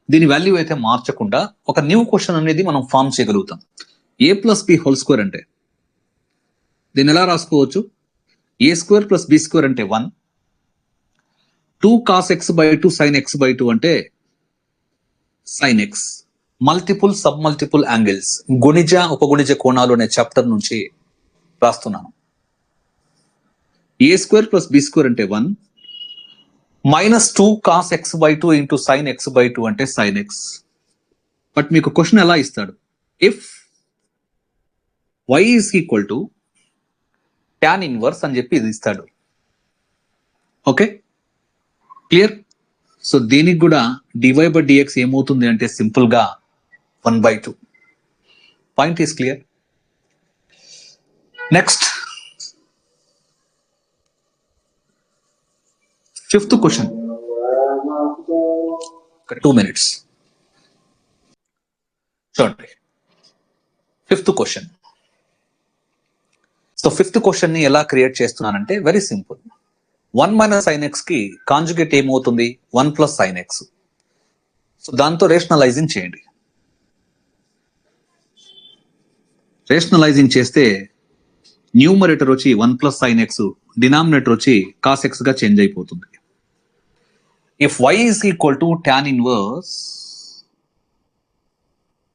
దీని వాల్యూ అయితే మార్చకుండా ఒక న్యూ క్వశ్చన్ అనేది మనం ఫామ్ చేయగలుగుతాం. a+b² అంటే దీన్ని ఎలా రాసుకోవచ్చు? a² + b² అంటే 1, 2 cos x/2 sin x/2 అంటే sin x. Multiple sub multiple angles, గుణిజ ఉపగుణిజ కోణాలు అనే చాప్టర్ నుంచి రాస్తున్నాను. a² + b² అంటే 1, -2 cos x/2 into sin x/2 అంటే sin x. బట్ మీకు క్వశ్చన్ ఎలా ఇస్తాడు? If y is equal to tan inverse అని చెప్పి ఇది ఇస్తాడు. Okay, clear? సో దీనికి కూడా dy/dx ఏమవుతుంది అంటే సింపుల్ గా 1/2. Point is clear. Next, fifth question. 2 minutes. Sorry. Fifth question. So fifth question ని ఎలా క్రియేట్ చేస్తున్నానంటే very simple. 1 minus sine x కి కాంజుగేట్ ఏమవుతుంది? 1 ప్లస్ సైన్ ఎక్స్. సో దాంతో రేషనలైజింగ్ చేయండి. రేషనలైజింగ్ చేస్తే న్యూమరేటర్ వచ్చి 1 ప్లస్ సైన్ ఎక్స్, డినామినేటర్ వచ్చి కాస్ ఎక్స్ గా చేంజ్ అయిపోతుంది. If y is equal to tan inverse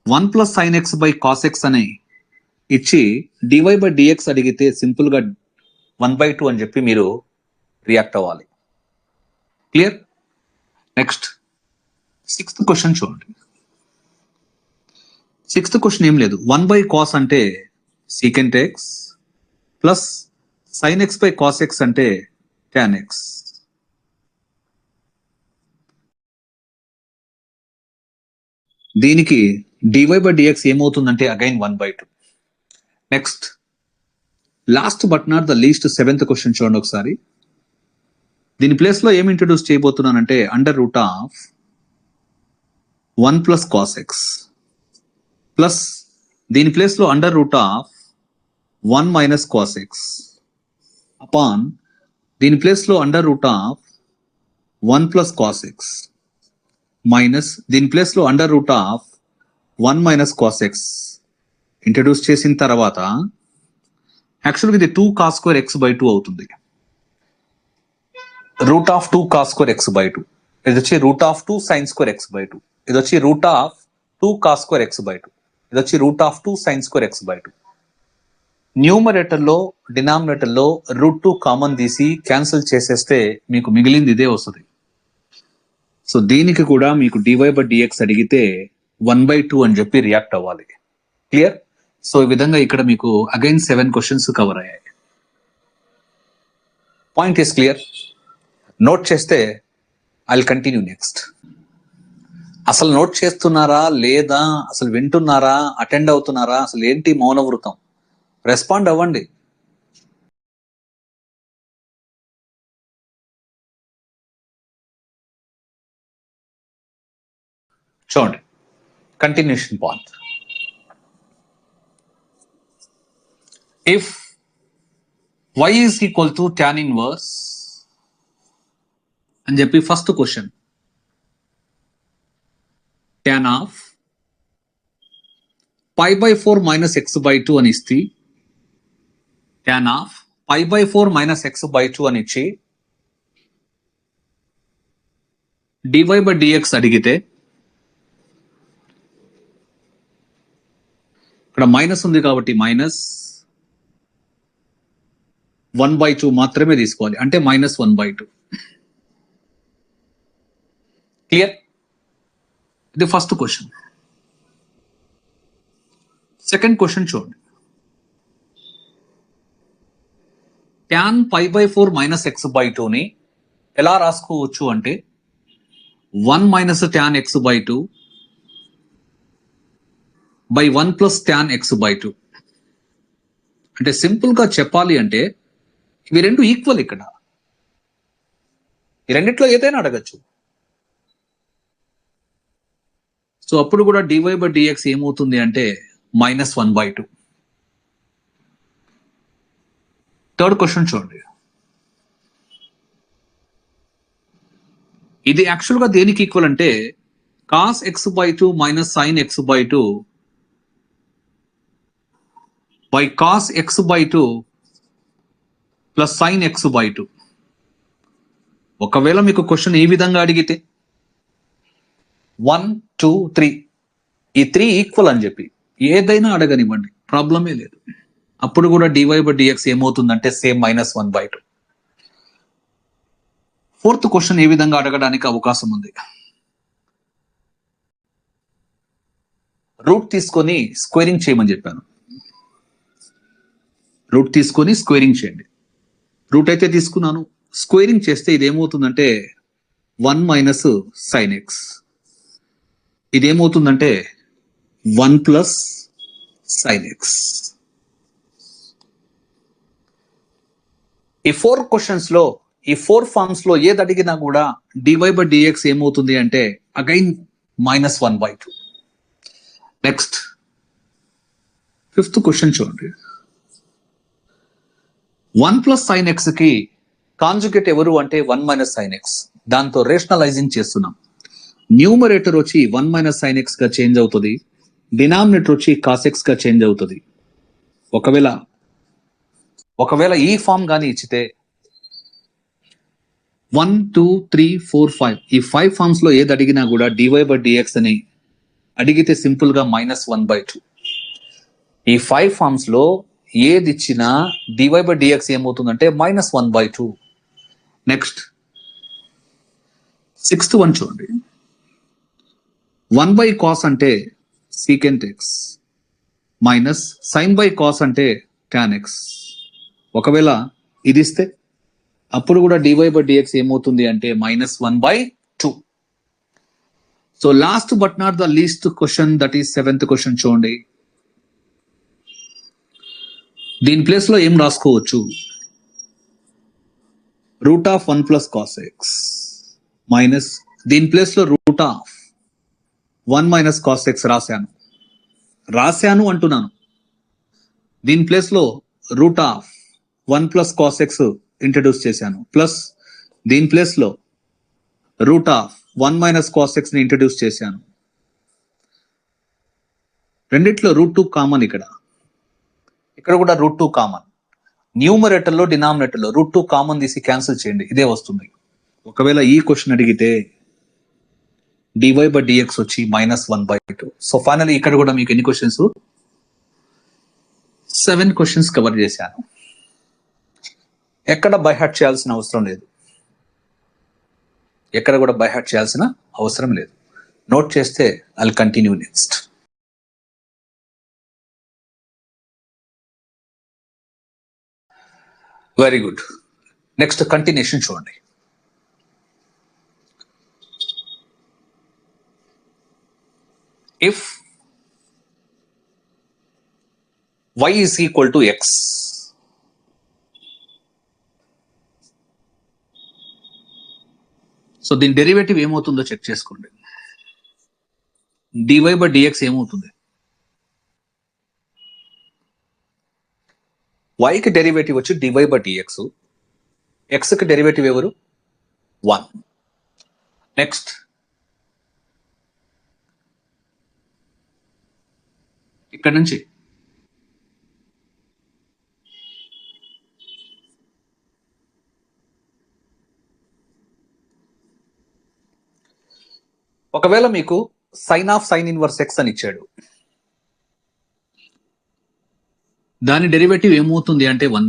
1 plus sine x by cos X అని ఇచ్చి dy బై dx అడిగితే సింపుల్ గా 1/2 అని చెప్పి మీరు రియాక్ట్ అవ్వాలి. క్లియర్? నెక్స్ట్ సిక్స్త్ క్వశ్చన్ చూడండి. సిక్స్త్ క్వశ్చన్ ఏం లేదు, 1 బై కాస్ అంటే secant x plus sine x by cos x అంటే tan ఎక్స్. దీనికి dy బై dx ఏమవుతుందంటే again 1/2. Next last but not the least seventh question చూడండి ఒకసారి. దీని ప్లేస్ లో ఏం ఇంట్రడ్యూస్ చేయబోతున్నానంటే under root of 1 plus cos x plus దీని ప్లేస్ లో under root of 1 minus cos x upon దీని ప్లేస్ లో under root of 1 plus cos x minus దీని ప్లేస్ లో under root of 1 minus cos X introduce చేసిన తర్వాత యాక్చువల్గా ఇది 2 కాస్ స్క్వేర్ ఎక్స్ బై 2 అవుతుంది. Root of 2 cos square X by 2, ఇది వచ్చి root of 2 sine square X by 2, ఇది వచ్చి root of 2 cos square X by 2, ఇది వచ్చి root of 2 sine square X by 2. Numerator లో డినామినేటర్ లో రూట్ 2 కామన్ తీసి క్యాన్సిల్ చేసేస్తే మీకు మిగిలింది ఇదే వస్తుంది. సో దీనికి కూడా మీకు dy బై dx అడిగితే 1/2 అని చెప్పి రియాక్ట్ అవ్వాలి. క్లియర్? సో ఈ విధంగా ఇక్కడ మీకు అగైన్ 7 క్వశ్చన్స్ కవర్ అయ్యాయి. Point is clear? నోట్ చేస్తే ఐ విల్ కంటిన్యూ నెక్స్ట్. అసలు నోట్ చేస్తున్నారా లేదా, అసలు వింటున్నారా, అటెండ్ అవుతున్నారా, అసలు ఏంటి మౌనవృతం? రెస్పాండ్ అవ్వండి. చూడండి continuation point. If y is equal to tan inverse అని చెప్పి first question tan of pi by 4 minus x by 2 అని ఇస్తే tan of pi by 4 minus x by 2 అని ఇచ్చి dy by dx అడిగితే ఇక్కడ మైనస్ ఉంది కాబట్టి మైనస్ 1/2 మాత్రమే తీసుకోవాలి, అంటే మైనస్ 1/2. క్లియర్? ఇది ఫస్ట్ క్వశ్చన్. సెకండ్ క్వశ్చన్ చూడండి. tan pi by 4 minus x by 2 ని ఎలా రాసుకోవచ్చు అంటే 1 minus tan x by 2 by 1 plus tan x by 2. అంటే సింపుల్ గా చెప్పాలి అంటే ఇవి రెండు ఈక్వల్. ఇక్కడ ఈ రెండిట్లో ఏదైనా అడగచ్చు. సో అప్పుడు కూడా dy బై dx ఏమవుతుంది అంటే మైనస్ 1/2. థర్డ్ క్వశ్చన్ చూడండి. ఇది యాక్చువల్ గా దేనికి ఈక్వల్ అంటే cos X by 2 minus sine x by 2 by cos X by 2 plus sine x by 2. ఒకవేళ మీకు క్వశ్చన్ ఈ విధంగా అడిగితే 1, 2, 3 ఈ 3 ఈక్వల్ అని చెప్పి ఏదైనా అడగనివ్వండి, ప్రాబ్లమే లేదు. అప్పుడు కూడా dy బై dx ఏమవుతుందంటే సేమ్ మైనస్ 1/2. ఫోర్త్ క్వశ్చన్ ఏ విధంగా అడగడానికి అవకాశం ఉంది? రూట్ తీసుకొని స్క్వేరింగ్ చేయమని చెప్పాను. రూట్ తీసుకొని స్క్వేరింగ్ చేయండి. రూట్ అయితే తీసుకున్నాను, స్క్వేరింగ్ చేస్తే ఇది ఏమవుతుందంటే 1 మైనస్ సైన్ ఎక్స్, ఇదేమవుతుందంటే 1 ప్లస్ sin x. ఈ 4 క్వశ్చన్స్ లో ఈ 4 ఫార్మ్స్ లో ఏది అడిగినా కూడా dy by dx ఏమవుతుంది అంటే అగైన్ -1/2. నెక్స్ట్ 5th క్వశ్చన్ చూడండి. 1 plus sin x కి కాంజుగేట్ ఎవరు అంటే 1 minus sin x. దాంతో రేషనలైజింగ్ చేస్తున్నాం. న్యూమరేటర్ వచ్చి 1 minus sin x గా చేంజ్ అవుతుంది, డినామినేటర్ వచ్చి cos x గా చేంజ్ అవుతుంది. ఒకవేళ ఈ ఫామ్ గాని ఇచ్చితే 1 2 3 4 5 ఈ 5 ఫార్మ్స్ లో ఏది అడిగినా కూడా dy by dx అని అడిగితే సింపుల్ గా -1/2. ఈ 5 ఫార్మ్స్ లో ఏది ఇచ్చినా dy by dx ఏమవుతుందంటే -1/2. నెక్స్ట్ 6th వన్ చూడండి. 1 by cos అంటే secant x minus sin by cos అంటే tan x. ఒకవేళ ఇది ఇస్తే అప్పుడు కూడా dy by dx ఏమవుతుంది అంటే -1/2. So last but not the least question, that is 7th question చూడండి. దీని ప్లేస్ లో ఏం రాసుకోవచ్చు? √1 plus cos x మైనస్ దీని ప్లేస్ లో √1 minus cos x రాశాను అంటున్నాను. దీని ప్లేస్ లో √1 plus cos x ఇంట్రడ్యూస్ చేశాను, ప్లస్ దీని ప్లేస్ లో √1 minus cos x ని ఇంట్రడ్యూస్ చేశాను. రెండిట్లో √2 కామన్, ఇక్కడ కూడా √2 కామన్. న్యూమరేటర్ లో డినామినేటర్ లో √2 కామన్ తీసి క్యాన్సిల్ చేయండి, ఇదే వస్తుంది. ఒకవేళ ఈ క్వశ్చన్ అడిగితే dy by dx వచ్చి -1/2. సో ఫైనల్లీ ఇక్కడ కూడా మీకు ఎన్ని క్వశ్చన్స్? 7 క్వశ్చన్స్ కవర్ చేశాను. ఎక్కడ బై హార్ట్ చేయాల్సిన అవసరం లేదు, నోట్ చేస్తే I'll continue next. Very good. Next continuation చూడండి. If y is equal to x, so దీని డెరివేటివ్ ఏమవుతుందో చెక్ చేసుకోండి. dy by dx ఏమవుతుంది? y కి డెరివేటివ్ వచ్చి dy by dx, x కి డెరివేటివ్ ఎవరు? 1. నెక్స్ట్ ఇక్కడ నుంచి ఒకవేళ మీకు sin ఇన్వర్స్ x అని ఇచ్చాడు, దాని డెరివేటివ్ ఏమవుతుంది అంటే 1.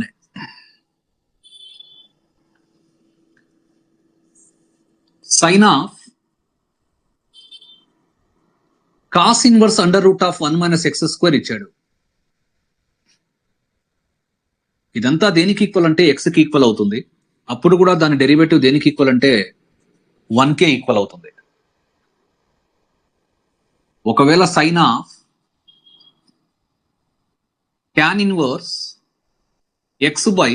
sin cos inverse √1 minus x² ఇచ్చాడు. ఇదంతా దేనికి ఈక్వల్ అంటే x కి ఈక్వల్ అవుతుంది. అప్పుడు కూడా దాని డెరివేటివ్ దేనికి ఈక్వల్ అంటే 1కే ఈక్వల్ అవుతుంది. ఒకవేళ sin tan inverse x by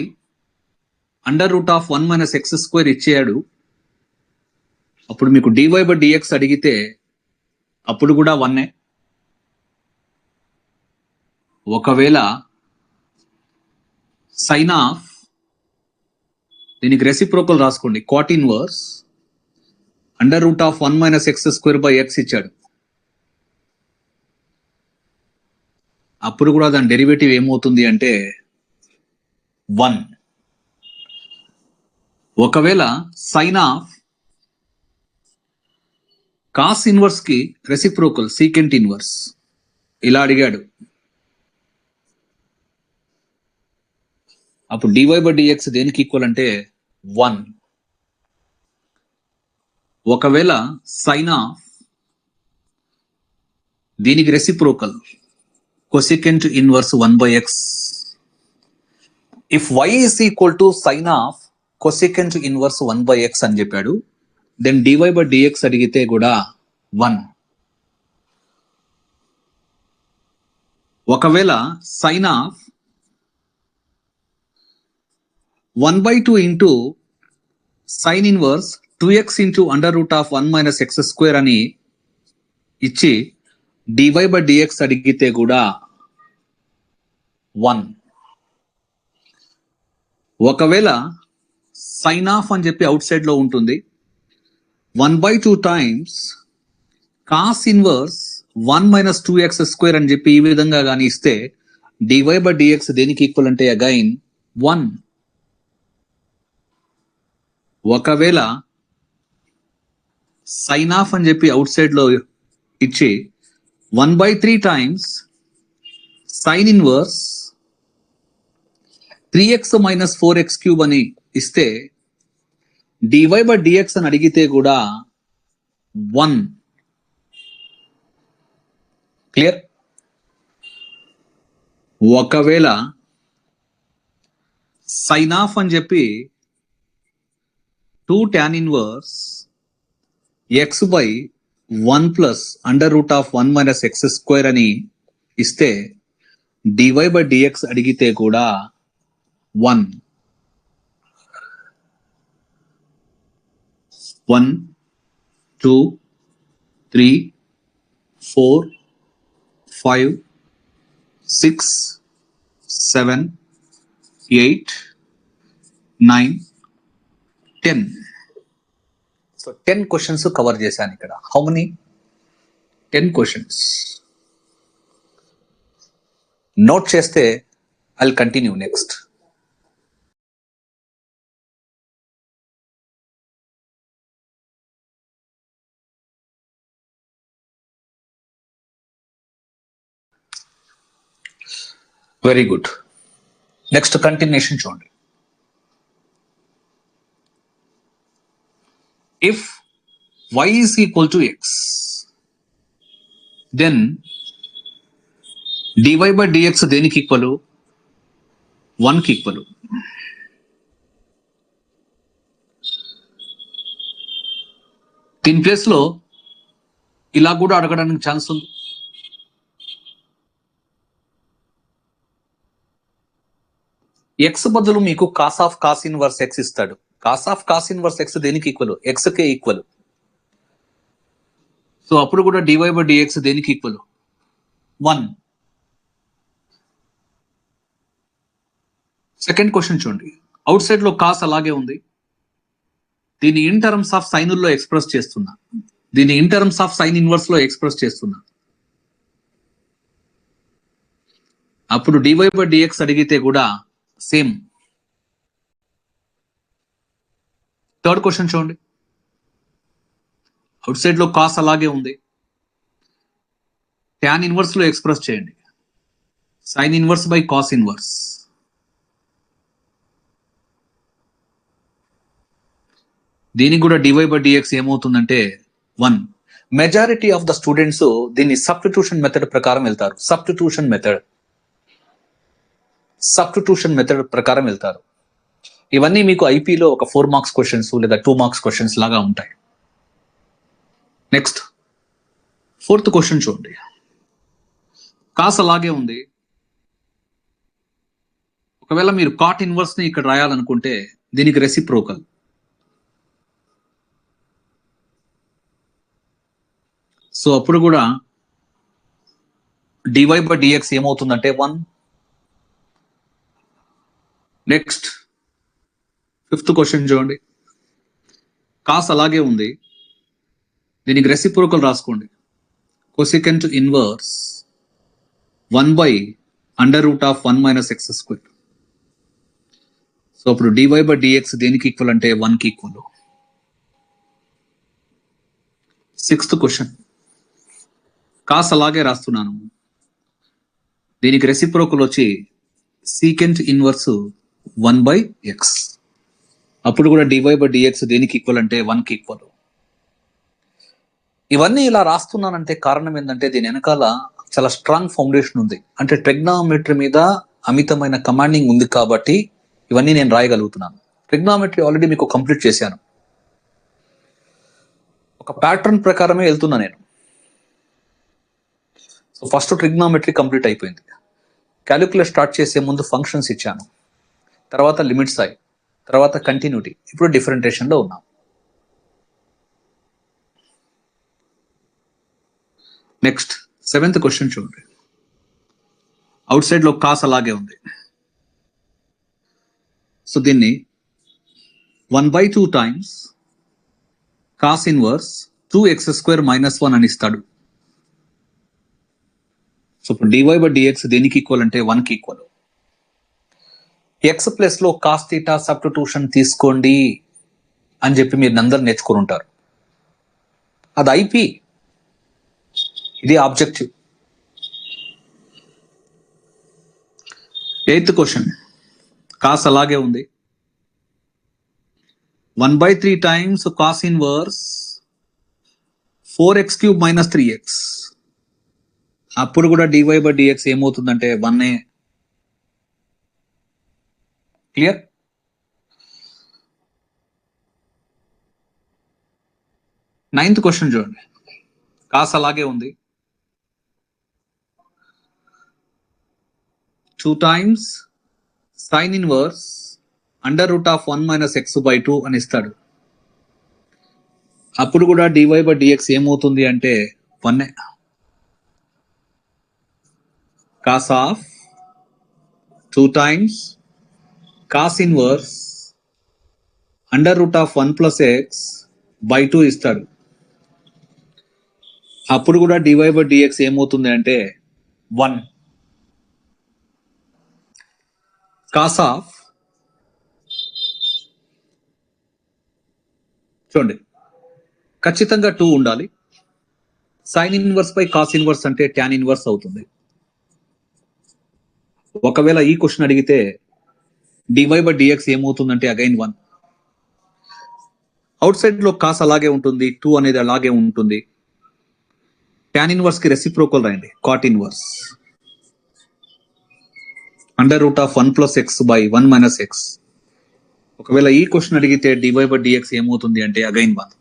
√1 minus x² ఇచ్చాడు, అప్పుడు మీకు dy by dx అడిగితే అప్పుడు కూడా 1. ఒకవేళ sin దీనికి రెసిప్రోకల్ రాసుకోండి, cot inverse √1 minus x² by x ఇచ్చాడు, అప్పుడు కూడా దాని డెరివేటివ్ ఏమవుతుంది అంటే 1. ఒకవేళ sin cos ఇన్వర్స్ కి రెసిప్రోకల్ secant ఇన్వర్స్ ఇలా అడిగాడు, అప్పుడు dy by dx దేనికి ఈక్వల్ అంటే 1. ఒకవేళ sin దీనికి reciprocal cosecant inverse 1/x. If y is equal to sin cosecant inverse 1/x అని చెప్పాడు, దెన్ dy by dx అడిగితే కూడా 1. ఒకవేళ sine of 1/2 into sine inverse 2x into under root of 1 minus x square అని ఇచ్చి dy/dx అడిగితే కూడా 1. ఒకవేళ సైన్ ఆఫ్ అని చెప్పి అవుట్ సైడ్ లో ఉంటుంది 1/2 times cos inverse 1 minus 2x square అని చెప్పి ఈ విధంగా కానీ ఇస్తే dy/dx దేనికి ఈక్వల్ అంటే అగైన్ 1. ఒకవేళ సైన్ ఆఫ్ అని చెప్పి అవుట్ సైడ్ లో ఇచ్చి 1/3 times sine inverse 3x minus 4x cube అని ఇస్తే dy/dx అని అడిగితే కూడా 1. క్లియర్? ఒకవేళ సైన్ ఆఫ్ అని చెప్పి 2 tan inverse x/1 plus under root of 1 minus x square అని ఇస్తే dy/dx అడిగితే కూడా 1. 1 2 3 4 5 6 7 8 9 10. సో 10 క్వశ్చన్స్ కవర్ చేశాను ఇక్కడ. How many? 10 క్వశ్చన్స్. నోట్ చేస్తే I will continue next. Very good. Next continuation చూడండి. If y is equal to x, then dy/dx దేనికి equal? 1 కి ఈక్వల్. దీని ప్లేస్ లో ఇలా కూడా అడగడానికి ఛాన్స్ ఉంది. ఎక్స్ బదులు మీకు cos of cos inverse x ఇస్తాడు. Cos of cos inverse x దేనికి ఈక్వల్? ఎక్స్ కే ఈక్వల్. సో అప్పుడు కూడా dy/dx దేనికి ఈక్వల్? 1. సెకండ్ క్వశ్చన్ చూడండి. అవుట్ సైడ్ లో కాస్ అలాగే ఉంది. దీన్ని ఇన్ టర్మ్స్ ఆఫ్ సైనుల్లో ఎక్స్ప్రెస్ చేస్తున్నా. దీన్ని in terms of sine inverse లో ఎక్స్ప్రెస్ చేస్తున్నా. అప్పుడు dy/dx అడిగితే కూడా సేమ్. థర్డ్ క్వశ్చన్ చూడండి. అవుట్ సైడ్ లో కాస్ అలాగే ఉంది. ట్యాన్ ఇన్వర్స్ లో ఎక్స్ప్రెస్ చేయండి. Sine inverse by cos inverse. దీనికి కూడా dy/dx ఏమవుతుందంటే 1. మెజారిటీ ఆఫ్ ద స్టూడెంట్స్ దీన్ని సబ్స్టిట్యూషన్ మెథడ్ ప్రకారం వెళ్తారు. సబ్స్టిట్యూషన్ మెథడ్ ప్రకారం వెళ్తారు. ఇవన్నీ మీకు ఐపీలో ఒక 4 మార్క్స్ క్వశ్చన్స్ లేదా 2 మార్క్స్ క్వశ్చన్స్ లాగా ఉంటాయి. నెక్స్ట్ 4th క్వశ్చన్ చూడండి. కాస్ అలాగే ఉంది. ఒకవేళ మీరు కాట్ ఇన్వర్స్ ని ఇక్కడ రాయాలనుకుంటే దీనికి రెసిప్రోకల్. సో అప్పుడు కూడా dy/dx ఏమవుతుందంటే 1. నెక్స్ట్ 5th క్వశ్చన్ చూడండి. కాస్ అలాగే ఉంది. దీనికి రెసిప్రోకల్ రాసుకోండి. Cosecant inverse under root of 1 minus x square. So అప్పుడు dy/dx దేనికి ఈక్వల్ అంటే 1 కి ఈక్వల్. 6th question. కాస్ అలాగే రాస్తున్నాను. దీనికి రెసిప్రోకల్ వచ్చి సీకెంట్ ఇన్వర్స్ 1/x. అప్పుడు కూడా dy/dx దేనికి ఈక్వల్ అంటే 1 కి ఈక్వల్. ఇవన్నీ ఇలా రాస్తున్నానంటే కారణం ఏంటంటే దీని వెనకాల చాలా స్ట్రాంగ్ ఫౌండేషన్ ఉంది. అంటే ట్రిగ్నామెట్రీ మీద అమితమైన కమాండింగ్ ఉంది కాబట్టి ఇవన్నీ నేను రాయగలుగుతున్నాను. ట్రిగ్నామెట్రీ ఆల్రెడీ మీకు కంప్లీట్ చేశాను. ఒక ప్యాటర్న్ ప్రకారమే వెళ్తున్నా నేను. సో ఫస్ట్ ట్రిగ్నామెట్రీ కంప్లీట్ అయిపోయింది. క్యాలిక్యులస్ స్టార్ట్ చేసే ముందు ఫంక్షన్స్ ఇచ్చాను, తర్వాత లిమిట్స్ అయ్యి, తర్వాత కంటిన్యూటీ, ఇప్పుడు డిఫరెంటేషన్ లో ఉన్నాం. నెక్స్ట్ 7th క్వశ్చన్ చూడండి. అవుట్ సైడ్ లో కాస్ అలాగే ఉంది. సో దీన్ని 1/2 టైమ్స్ కాస్ ఇన్వర్స్ 2x² - 1 అని ఇస్తాడు. సో ఇప్పుడు dy/dx దేనికి ఈక్వల్ అంటే 1 కి ఈక్వల్. ఎక్స్ ప్లస్ లో కాస్ థీటా సబ్స్టిట్యూషన్ తీసుకోండి అని చెప్పి మీరు అందరు నేర్చుకుని ఉంటారు. అది ఐపీ, ఇది ఆబ్జెక్టివ్. 8th క్వశ్చన్ కాస్ అలాగే ఉంది. 1/3 times cos inverse 4x³ - 3x. అప్పుడు కూడా dy/dx ఏమవుతుందంటే 1. క్లియర్? నైన్త్ క్వశ్చన్ చూడండి. కాస్ అలాగే ఉంది. 2 టైమ్స్ సైన్ ఇన్వర్స్ √1 - x/2 అని ఇస్తాడు. అప్పుడు కూడా dy/dx ఏమవుతుంది అంటే 1. Cos of 2 times cos inverse √1 + x/2 ఇస్తాడు. అప్పుడు కూడా dy/dx ఏమవుతుంది అంటే 1. కాస్ ఆఫ్ చూడండి, ఖచ్చితంగా 2 ఉండాలి. Sine inverse by cos inverse అంటే ట్యాన్ ఇన్వర్స్ అవుతుంది. ఒకవేళ ఈ క్వశ్చన్ అడిగితే dy/dx ఏమవుతుందంటే అగైన్ 1. అవుట్ సైడ్ లో కాస్ అలాగే ఉంటుంది, 2 అనేది అలాగే ఉంటుంది. ట్యాన్ ఇన్వర్స్ కి రెసిప్రోకల్ రాయండి, కాట్ ఇన్వర్స్ √1 + x/1 - x. ఒకవేళ ఈ క్వశ్చన్ అడిగితే dy/dx ఏమవుతుంది అంటే అగైన్ 1.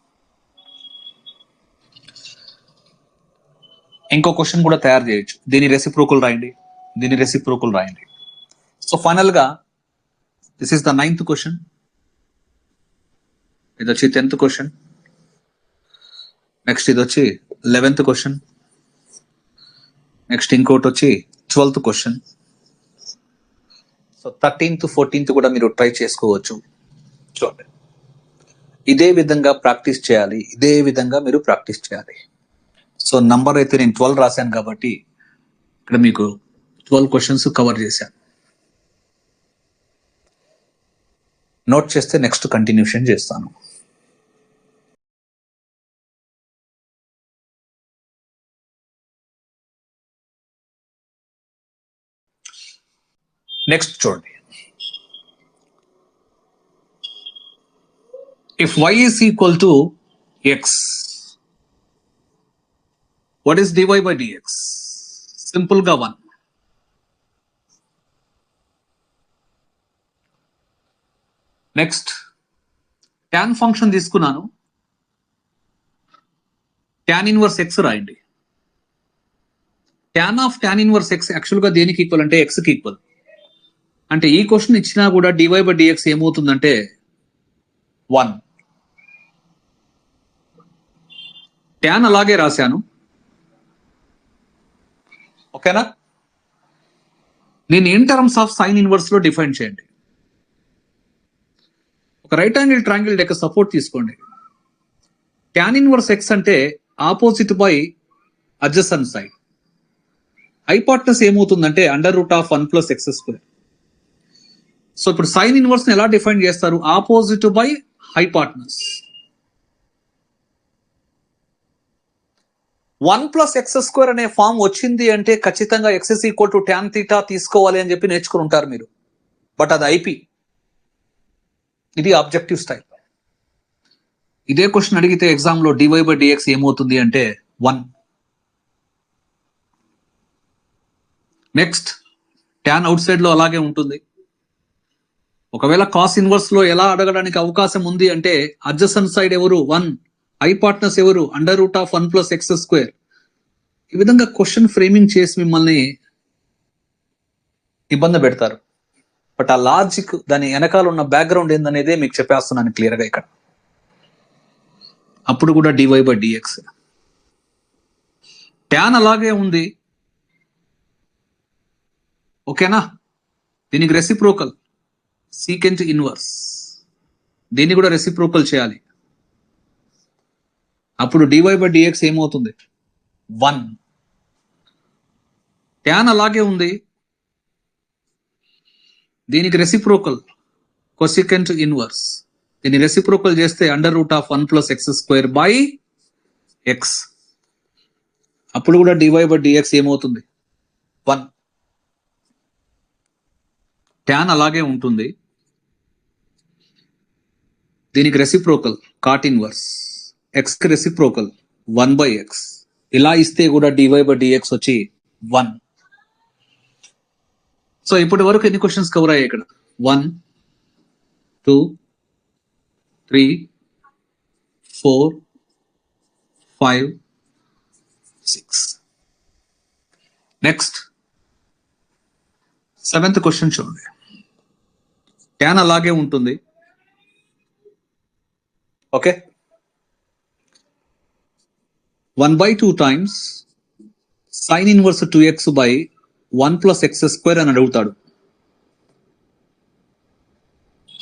ఇంకో క్వశ్చన్ కూడా తయారు చేయొచ్చు. దీని రెసిప్రోకల్ రాయండి, దీని రెసిప్రోకల్ రాయండి. సో ఫైనల్ గా this is the 9th question. ఇది వచ్చి 10th క్వశ్చన్. నెక్స్ట్ ఇది వచ్చి 11th క్వశ్చన్. నెక్స్ట్ ఇంకోటి వచ్చి 12th question. So 13th 14th కూడా మీరు ట్రై చేసుకోవచ్చు. చూడండి, ఇదే విధంగా ప్రాక్టీస్ చేయాలి, ఇదే విధంగా మీరు ప్రాక్టీస్ చేయాలి. సో నంబర్ అయితే నేను 12 రాశాను కాబట్టి ఇక్కడ మీకు 12 క్వశ్చన్స్ కవర్ చేశాను. నోట్ చేస్తే నెక్స్ట్ కంటిన్యూషన్ చేస్తాను. నెక్స్ట్ చూడండి, if y is equal to x, what is dy/dx? Simple గా 1. నెక్స్ట్ ట్యాన్ ఫంక్షన్ తీసుకున్నాను, ట్యాన్ ఇన్వర్స్ x రాయండి. Tan of tan inverse x actual గా దేనికి ఈక్వల్ అంటే x కి ఈక్వల్. అంటే ఈ క్వశ్చన్ ఇచ్చినా కూడా dy/dx ఏమవుతుందంటే 1. ట్యాన్ అలాగే రాశాను, ఓకేనా? నేను in terms of sine inverse లో డిఫైన్ చేయండి. ఒక రైట్ యాంగిల్ ట్రయాంగిల్ యొక్క సపోర్ట్ తీసుకోండి. ట్యాన్ ఇన్వర్స్ x అంటే opposite by adjacent side. Hypotenuse ఏమవుతుందంటే √1 + x². సో ఇప్పుడు సైన్ ఇన్వర్స్ ఎలా డిఫైన్ చేస్తారు? Opposite by hypotenuse. 1 + x² అనే ఫామ్ వచ్చింది అంటే ఖచ్చితంగా x = tan θ తీసుకోవాలి అని చెప్పి నేర్చుకుని ఉంటారు మీరు. బట్ అది ఐపీ, ఇది ఆబ్జెక్టివ్ స్టైల్. ఇదే క్వశ్చన్ అడిగితే ఎగ్జామ్ లో dy/dx ఏమవుతుంది అంటే 1. నెక్స్ట్ ట్యాన్ అవుట్ సైడ్ లో అలాగే ఉంటుంది. ఒకవేళ కాస్ ఇన్వర్స్ లో ఎలా అడగడానికి అవకాశం ఉంది అంటే అడ్జసెంట్ సైడ్ ఎవరు 1, హైపార్టనస్ ఎవరు √1 + x². ఈ విధంగా క్వశ్చన్ ఫ్రేమింగ్ చేసి మిమ్మల్ని ఇబ్బంది పెడతారు. బట్ ఆ లాజిక్, దాని వెనకాల ఉన్న బ్యాక్గ్రౌండ్ ఏందనేదే మీకు చెప్పేస్తున్నాను క్లియర్గా ఇక్కడ. అప్పుడు కూడా dy/dx. ట్యాన్ అలాగే ఉంది, ఓకేనా. దీనికి రెసిప్రోకల్ సీకెంట్ ఇన్వర్స్, దీన్ని కూడా రెసిప్రోకల్ చేయాలి. అప్పుడు dy/dx ఏమవుతుంది? 1. ట్యాన్ అలాగే ఉంది, దీనికి రెసిప్రోకల్ కొసికెంట్ ఇన్వర్స్, దీన్ని రెసిప్రోకల్ చేస్తే √1 + x²/x. అప్పుడు కూడా dy/dx ఏమవుతుంది? 1. ట్యాన్ అలాగే ఉంటుంది, దీనికి రెసిప్రోకల్ కాట్ ఇన్వర్స్, x కి రెసిప్రోకల్ 1/x. ఇలా ఇస్తే కూడా dy/dx వచ్చి 1. సో ఇప్పటి వరకు ఎన్ని క్వశ్చన్స్ కవర్ అయ్యాయి ఇక్కడ? 1, 2, 3, 4, 5, 6. నెక్స్ట్ 7th క్వశ్చన్ చూడండి. ట్యాన్ అలాగే ఉంటుంది, okay. 1/2 times sin inverse 2x/1 + x² అని అడుగుతాడు.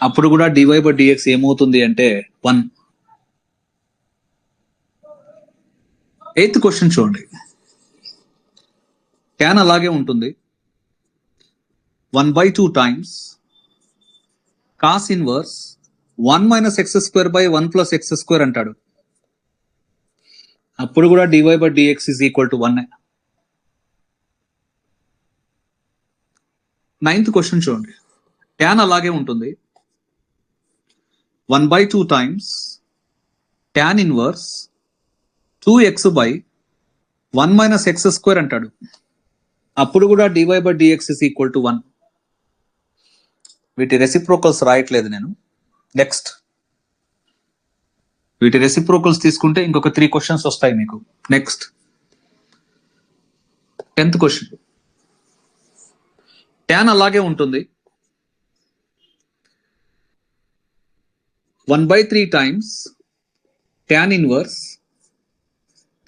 అప్పుడు కూడా dy/dx ఏమవుతుంది అంటే 1. 8th క్వశ్చన్ చూడండి. ట్యాన్ అలాగే ఉంటుంది, 1/2 times cos inverse 1 - x²/1 + x² అంటాడు. అప్పుడు కూడా dy/dx = 1. 9th క్వశ్చన్ చూడండి. ట్యాన్ అలాగే ఉంటుంది, 1/2 times tan inverse 2x/1 - x² అంటాడు. అప్పుడు కూడా dy/dx = 1. వీటి రెసిప్రోకల్స్ రాయట్లేదు నేను. నెక్స్ట్ వీటి రెసిప్రోకల్స్ తీసుకుంటే ఇంకొక 3 క్వశ్చన్స్ వస్తాయి మీకు. Next 10th question. ట్యాన్ అలాగే ఉంటుంది, 1/3 times tan inverse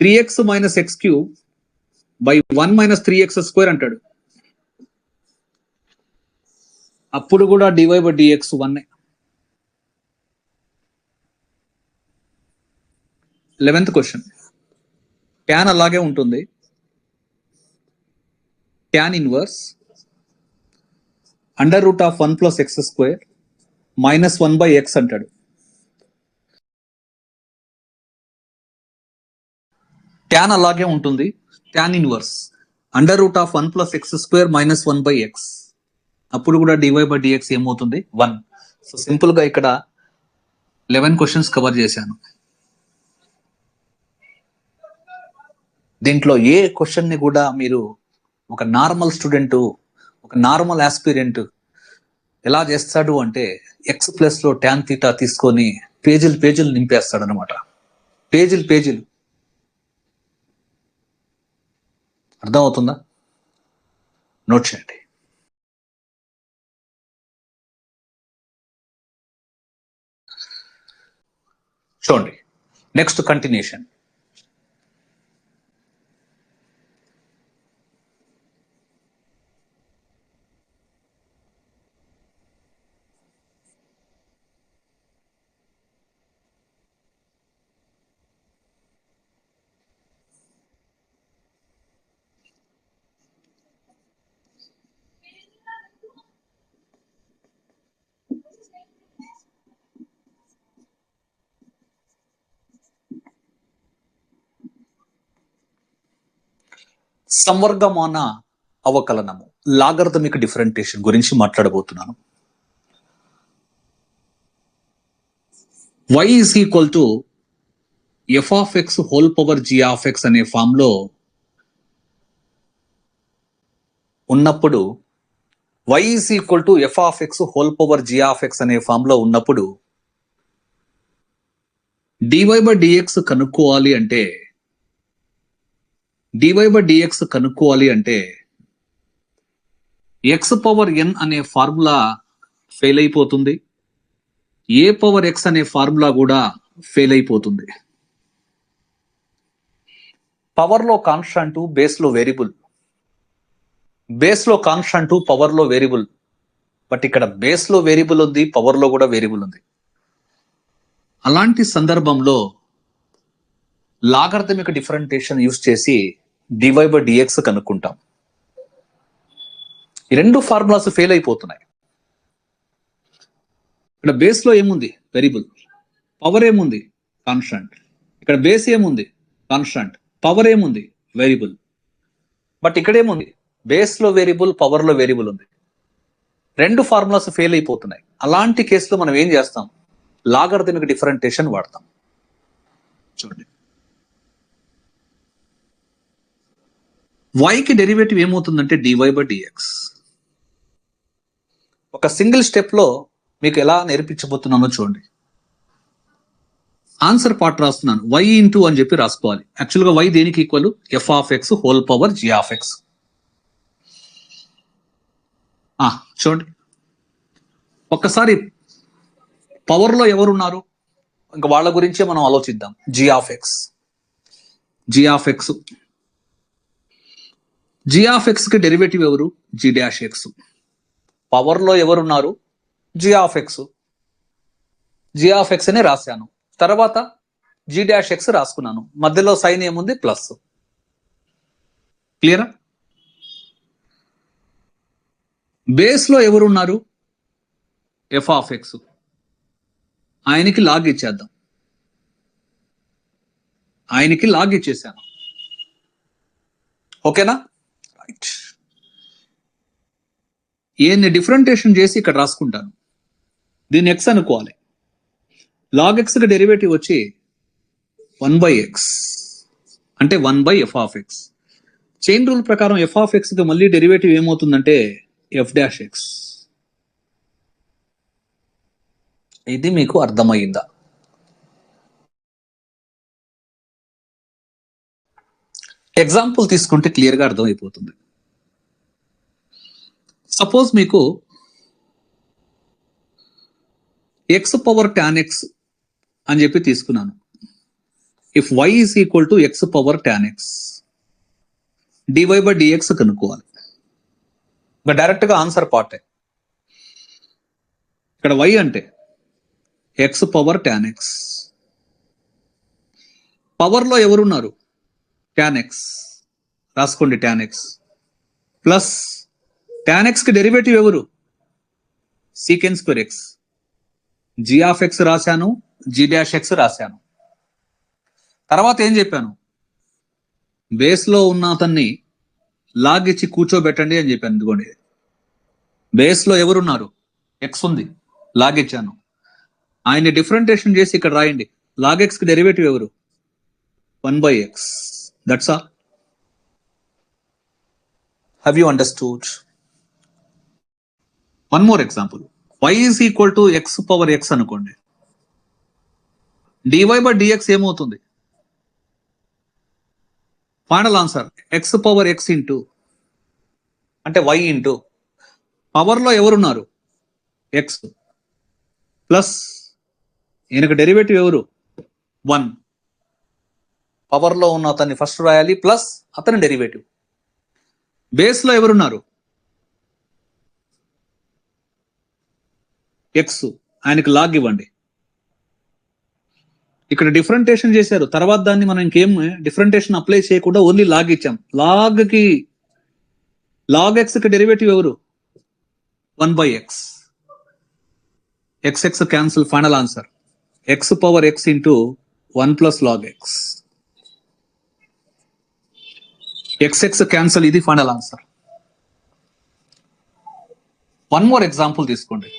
3x - x³/1 - 3x² అంటాడు. అప్పుడు కూడా dy/dx 1. 11th question. ట్యాన్ అలాగే ఉంటుంది, tan inverse √1 + x² - 1/x అంటాడు. ట్యాన్ అలాగే ఉంటుంది, tan inverse √1 + x² - 1/x. అప్పుడు కూడా dy/dx ఏమవుతుంది? 1. సో సింపుల్ గా ఇక్కడ 11 క్వశ్చన్స్ కవర్ చేశాను. దీంట్లో ఏ క్వశ్చన్ ని కూడా మీరు ఒక నార్మల్ స్టూడెంట్, ఒక నార్మల్ ఆస్పిరెంట్ ఎలా చేస్తాడు అంటే x+ లో tan θ తీసుకొని పేజీలు నింపేస్తాడు అనమాట. పేజీలు. అర్థమవుతుందా? నోట్ చేయండి. చూడండి నెక్స్ట్ కంటిన్యూషన్. సంవర్గమాన అవకలనము, లాగరిథమిక్ డిఫరెంటియేషన్ గురించి మాట్లాడబోతున్నాను. y = f(x)(g) అనే ఫామ్ లో ఉన్నప్పుడు, y f(x)(g) అనే ఫామ్ లో ఉన్నప్పుడు dy/dx కనుక్కోవాలి అంటే ఎక్స్ పవర్ ఎన్ అనే ఫార్ములా ఫెయిల్ అయిపోతుంది, ఏ పవర్ ఎక్స్ అనే ఫార్ములా కూడా ఫెయిల్ అయిపోతుంది. పవర్లో కాన్స్టాంట్, బేస్లో వేరియబుల్. బేస్లో కాన్స్టాంట్, పవర్లో వేరియబుల్. బట్ ఇక్కడ బేస్లో వేరియబుల్ ఉంది, పవర్లో కూడా వేరియబుల్ ఉంది. అలాంటి సందర్భంలో లాగరిథమిక్ డిఫరెంటియేషన్ యూస్ చేసి dy/dx కనుక్కుంటాం. ఈ రెండు ఫార్ములాస్ ఫెయిల్ అయిపోతున్నాయి. ఇక్కడ బేస్ లో ఏముంది? వేరియబుల్. పవర్ ఏముంది? కాన్స్టాంట్. ఇక్కడ బేస్ ఏముంది? కాన్స్టాంట్. పవర్ ఏముంది? వేరియబుల్. బట్ ఇక్కడ ఏముంది? బేస్ లో వేరియబుల్, పవర్ లో వేరియబుల్ ఉంది. రెండు ఫార్ములాస్ ఫెయిల్ అయిపోతున్నాయి. అలాంటి కేసులో మనం ఏం చేస్తాం? లాగరిథమిక్ డిఫరెంటియేషన్ వాడతాం. చూడండి, y కి డెరివేటివ్ ఏమవుతుందంటే dy/dx. ఒక సింగిల్ స్టెప్ లో మీకు ఎలా నేర్పించబోతున్నానో చూడండి. ఆన్సర్ పార్ట్ రాస్తున్నాను, y ఇంటూ అని చెప్పి రాసుకోవాలి. యాక్చువల్గా y దేనికి equal? f(x) whole power g(x). చూడండి, ఒక్కసారి పవర్ లో ఎవరున్నారు ఇంకా వాళ్ళ గురించే మనం ఆలోచిద్దాం. g(x). g(x) కి డెరివేటివ్ ఎవరు? g'(x). పవర్ లో ఎవరున్నారు? g(x). g(x) అని రాశాను, తర్వాత g'(x) రాసుకున్నాను, మధ్యలో సైన్ ఏముంది? ప్లస్. క్లియరా? బేస్ లో ఎవరున్నారు? f(x). ఆయనకి లాగ్ ఇచ్చేద్దాం. ఆయనకి లాగ్ ఇచ్చేసాను. ఓకేనా? రైట్. ఈయన్ని డిఫరెంటియేషన్ చేసి ఇక్కడ రాసుకుంటాను. దీన్ని x అనుకోవాలి. లాగ్ x కి డెరివేటివ్ వచ్చి 1/x, అంటే 1/f(x). చైన్ రూల్ ప్రకారం f(x) కి మళ్ళీ డెరివేటివ్ ఏమవుతుందంటే f'(x). ఇది మీకు అర్థమైందా? ఎగ్జాంపుల్ తీసుకుంటే క్లియర్గా అర్థమైపోతుంది. సపోజ్ మీకు x పవర్ tan x అని చెప్పి తీసుకున్నాను. If y is equal to x power tan x, dy/dx కనుక్కోవాలి. ఇంకా డైరెక్ట్ గా ఆన్సర్ పార్టే. ఇక్కడ y అంటే x power tan x. Power లో ఎవరున్నారు? tan x. రాసుకోండి, tan x plus tan x కి డెరివేటివ్ ఎవరు? sec² x. g(x) రాశాను, g'(x) రాశాను. తర్వాత ఏం చెప్పాను? బేస్ లో ఉన్న అతన్ని లాగ్ ఇచ్చి కూర్చోబెట్టండి అని చెప్పాను. ఇదిగోండి, బేస్ లో ఎవరున్నారు? x ఉంది, లాగ్ ఇచ్చాను. ఆయన్ని డిఫరెంటియేషన్ చేసి ఇక్కడ రాయండి. లాగ్ x కి డెరివేటివ్ ఎవరు? 1/x. That's all. Have you understood? One more example. y is equal to x power x అనుకోండి. dy/dx ఏమవుతుంది? Final answer x power x into, అంటే y ఇంటూ పవర్ లో ఎవరున్నారు? x ప్లస్ ఈయనకు derivative ఎవరు? 1. Power లో ఉన్న అతన్ని ఫస్ట్ రాయాలి, ప్లస్ అతని డెరివేటివ్. బేస్ లో ఎవరున్నారు? x. ఆయనకు లాగ్ ఇవ్వండి. ఇక్కడ డిఫరెంటియేషన్ చేశారు, తర్వాత దాన్ని మనం ఇంకేం డిఫరెంటియేషన్ అప్లై చేయకుండా ఓన్లీ లాగ్ ఇచ్చాం. లాగ్ x కి డెరివేటివ్ ఎవరు? 1/x. x cancel. Final answer x power x into 1 plus log x. x cancel. ఇది final answer. One more example తీసుకోండి.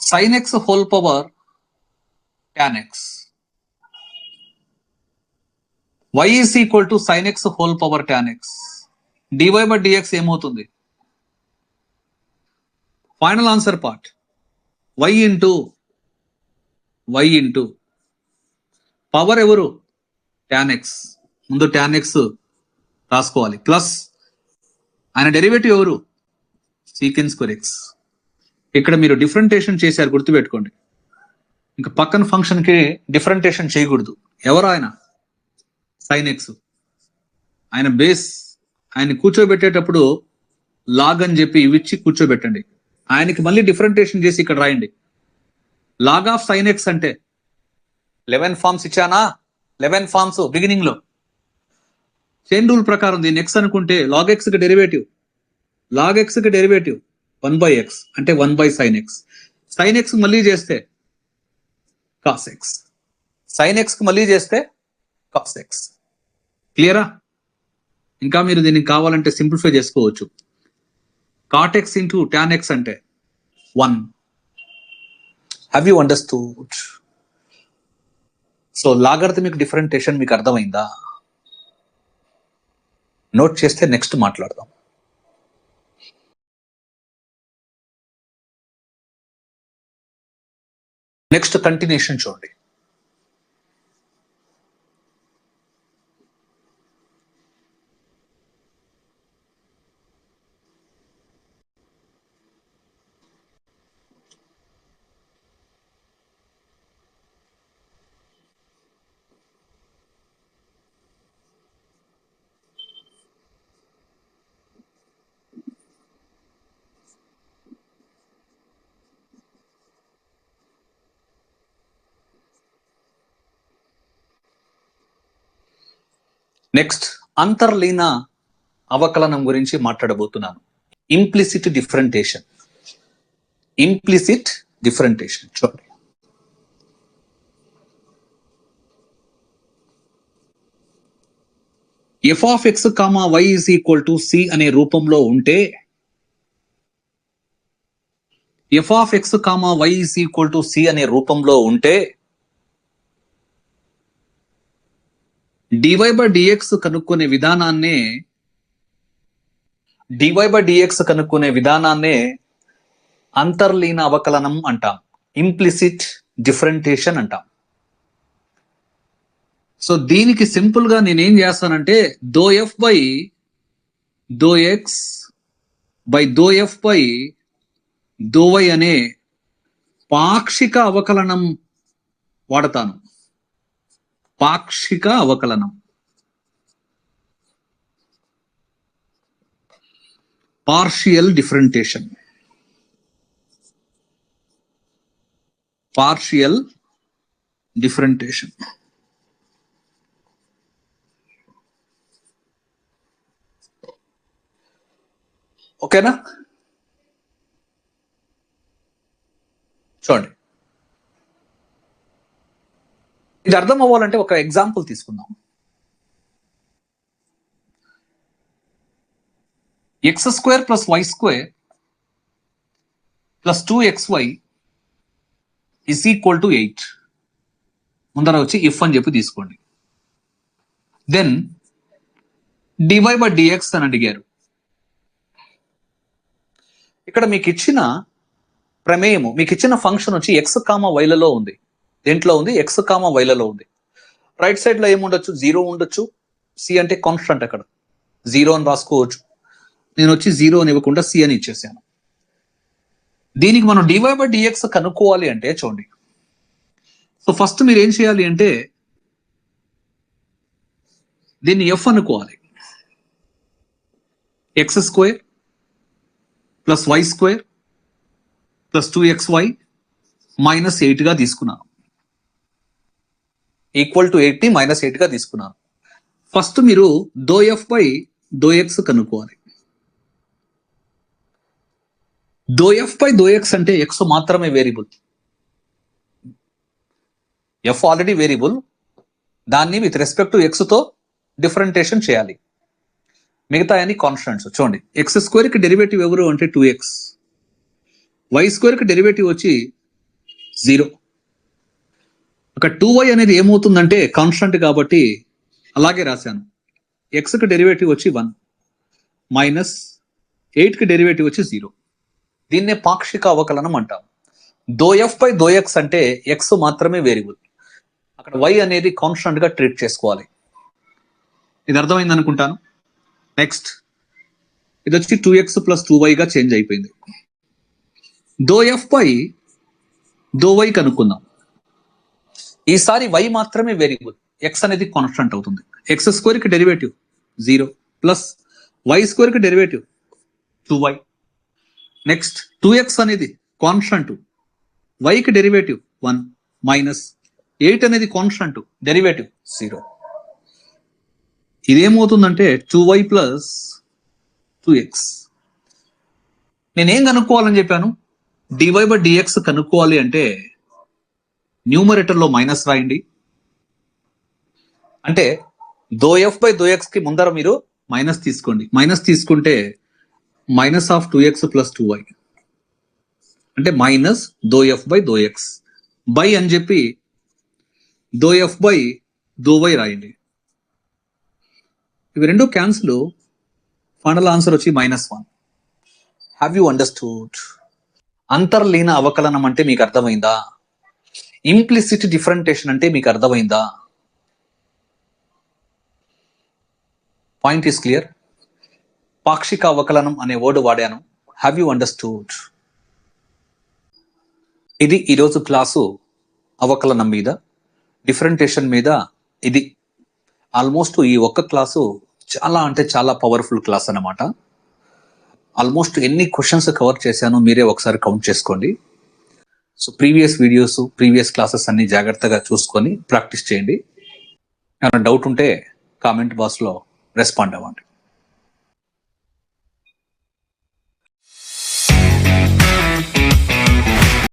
sin x whole power tan x. y is equal to sin x whole power tan x. dy/dx ఏమవుతుంది? Final answer part y into power ఎవరు? tan x. ముందు tan x రాసుకోవాలి, plus ఆయన derivative ఎవరు? సీకెన్ square X. ఇక్కడ మీరు differentiation చేశారు, గుర్తుపెట్టుకోండి. ఇంకా పక్కన ఫంక్షన్ కి డిఫరెంటేషన్ చేయకూడదు. ఎవరు ఆయన? Sign X. ఆయన బేస్, ఆయన కూర్చోబెట్టేటప్పుడు లాగ్ అని చెప్పి ఇవిచ్చి కూర్చోబెట్టండి. ఆయనకి మళ్ళీ డిఫరెంటేషన్ చేసి ఇక్కడ రాయండి. లాగ్ ఆఫ్ సైన్ ఎక్స్ అంటే 11 ఫార్మ్స్ ఇచ్చానా? 11 ఫార్మ్స్ బిగినింగ్ లో. చైన్ రూల్ ప్రకారం దీన్ని ఎక్స్ అనుకుంటే లాగ్ ఎక్స్ కి డెరివేటివ్, లాగ్ ఎక్స్ కి డెరివేటివ్ 1/x అంటే 1/sin x. సైన్ ఎక్స్ మళ్ళీ చేస్తే కాస్ ఎక్స్, సైన్ ఎక్స్ కి మళ్ళీ చేస్తే కాస్ ఎక్స్. క్లియరా? ఇంకా మీరు దీనికి కావాలంటే సింప్లిఫై చేసుకోవచ్చు. Cot x into tan x అంటే 1. Have you understood? So logarithmic differentiation మీకు అర్థమైందా? నోట్ చేస్తే నెక్స్ట్ మాట్లాడదాం. నెక్స్ట్ కంటిన్యూషన్ చూడండి. నెక్స్ట్ అంతర్లీన అవకలనం గురించి మాట్లాడబోతున్నాను. Implicit differentiation. ఇంప్లిసిట్ డిఫరెంటేషన్ చూడండి. F of x comma y is equal to c అనే రూపంలో ఉంటే, f of x comma y is equal to c అనే రూపంలో ఉంటే డివై బై డిఎక్స్ కనుక్కునే విధానాన్నే అంతర్లీన అవకలనం అంటాం, ఇంప్లిసిట్ డిఫరెంటేషన్ అంటాం. సో దీనికి సింపుల్ గా నేనేం చేస్తానంటే దో ఎఫ్ బై దో ఎక్స్ బై దో ఎఫ్ బై దో వై అనే పాక్షిక అవకలనం వాడతాను. పాక్షిక అవకలనం, పార్షియల్ డిఫరెంటేషన్, పార్షియల్ డిఫరెంటేషన్. ఓకేనా? చూడండి, ఇది అర్థం అవ్వాలంటే ఒక ఎగ్జాంపుల్ తీసుకుందాం. X square plus y square plus 2xy is equal to 8. ముందర వచ్చి ఇఫ్ అని చెప్పి తీసుకోండి. దెన్ డివై బై డిఎక్స్ అని అడిగారు. ఇక్కడ మీకు ఇచ్చిన ప్రమేయము, మీకు ఇచ్చిన ఫంక్షన్ వచ్చి ఎక్స్ కామా వైలలో ఉంది. దేంట్లో ఉంది? ఎక్స్ కామా వైలలో ఉంది. రైట్ సైడ్ లో ఏముండొచ్చు? 0 ఉండొచ్చు. సి అంటే కాన్స్టెంట్, అక్కడ 0 అని రాసుకోవచ్చు. నేను వచ్చి 0 అని ఇవ్వకుండా సి అని ఇచ్చేసాను. దీనికి మనం డివై బై డిఎక్స్ కనుక్కోవాలి అంటే చూడండి. సో ఫస్ట్ మీరు ఏం చేయాలి అంటే దీన్ని ఎఫ్ అనుకోవాలి. X square plus y square plus 2xy minus 8 గా తీసుకున్నాను. ఈక్వల్ టు 8 మైనస్ 8 గా తీసుకున్నాను. ఫస్ట్ మీరు దో ఎఫ్ బై దో ఎక్స్ కనుక్కోవాలి. దో ఎఫ్ బై దో ఎక్స్ అంటే ఎక్స్ మాత్రమే వేరియబుల్, ఎఫ్ ఆల్రెడీ వేరియబుల్, దాన్ని విత్ రెస్పెక్ట్ టు ఎక్స్ తో డిఫరెంటేషన్ చేయాలి. మిగతా అన్ని కాన్స్టెంట్స్. చూడండి, ఎక్స్ స్క్వేర్ కి డెరివేటివ్ ఎవరు అంటే 2x, వై స్క్వేర్ కి డెరివేటివ్ వచ్చి 0. ఒక 2y అనేది ఏమవుతుందంటే కాన్స్టెంట్ కాబట్టి అలాగే రాశాను. ఎక్స్ కి డెరివేటివ్ వచ్చి 1 మైనస్ 8 కి డెరివేటివ్ వచ్చి 0. దీన్నే పాక్షిక అవకలనం అంటాం. దో ఎఫ్ బై దో ఎక్స్ అంటే ఎక్స్ మాత్రమే వేరియబుల్, అక్కడ y అనేది కాన్స్టెంట్ గా ట్రీట్ చేసుకోవాలి. ఇది అర్థమైంది అనుకుంటాను. నెక్స్ట్ ఇది వచ్చి 2x ప్లస్ 2y గా చేంజ్ అయిపోయింది. దో ఎఫ్ పై దో వై కనుక్కుందాం. ఈసారి y మాత్రమే వేరియబుల్, x అనేది కాన్స్టెంట్ అవుతుంది. ఎక్స్ స్క్వేర్ కి డెరివేటివ్ 0 ప్లస్ y స్క్వేర్ కి డెరివేటివ్ 2y. నెక్స్ట్ 2x అనేది కాన్స్టెంట్, y కి డెరివేటివ్ 1 మైనస్ 8 అనేది constant, derivative 0. ఇదేమవుతుందంటే 2y plus 2x. నేనేం కనుక్కోవాలని చెప్పాను? dy/dx కనుక్కోవాలి అంటే న్యూమరేటర్ లో మైనస్ రాయండి. అంటే దో ఎఫ్ బై దో ఎక్స్ కి ముందర మీరు మైనస్ తీసుకోండి. మైనస్ తీసుకుంటే minus of 2x plus 2y అంటే మైనస్ దో ఎఫ్ బై దో ఎక్స్ బై అని చెప్పి దో ఎఫ్ బై దో వై రాయండి. ఇవి రెండు క్యాన్సిల్, ఫైనల్ ఆన్సర్ వచ్చి -1. Have you understood? అంతర్లీన అవకలనం అంటే మీకు అర్థమైందా? ఇంప్లిసిట్ డిఫరెంటేషన్ అంటే మీకు అర్థమైందా? Point is clear. పాక్షిక అవకలనం అనే వర్డ్ వాడాను. Have you understood? ఇది ఈరోజు క్లాసు అవకలనం మీద, డిఫరెంటేషన్ మీద. ఇది ఆల్మోస్ట్ ఈ ఒక్క క్లాసు చాలా అంటే చాలా పవర్ఫుల్ క్లాస్ అన్నమాట. ఆల్మోస్ట్ ఎన్ని క్వశ్చన్స్ కవర్ చేశానో మీరే ఒకసారి కౌంట్ చేసుకోండి. So previous videos, previous classes అన్ని జాగ్రత్తగా చూసుకొని ప్రాక్టీస్ చేయండి. ఏమైనా డౌట్ ఉంటే కామెంట్ బాక్స్లో రెస్పాండ్ అవ్వండి.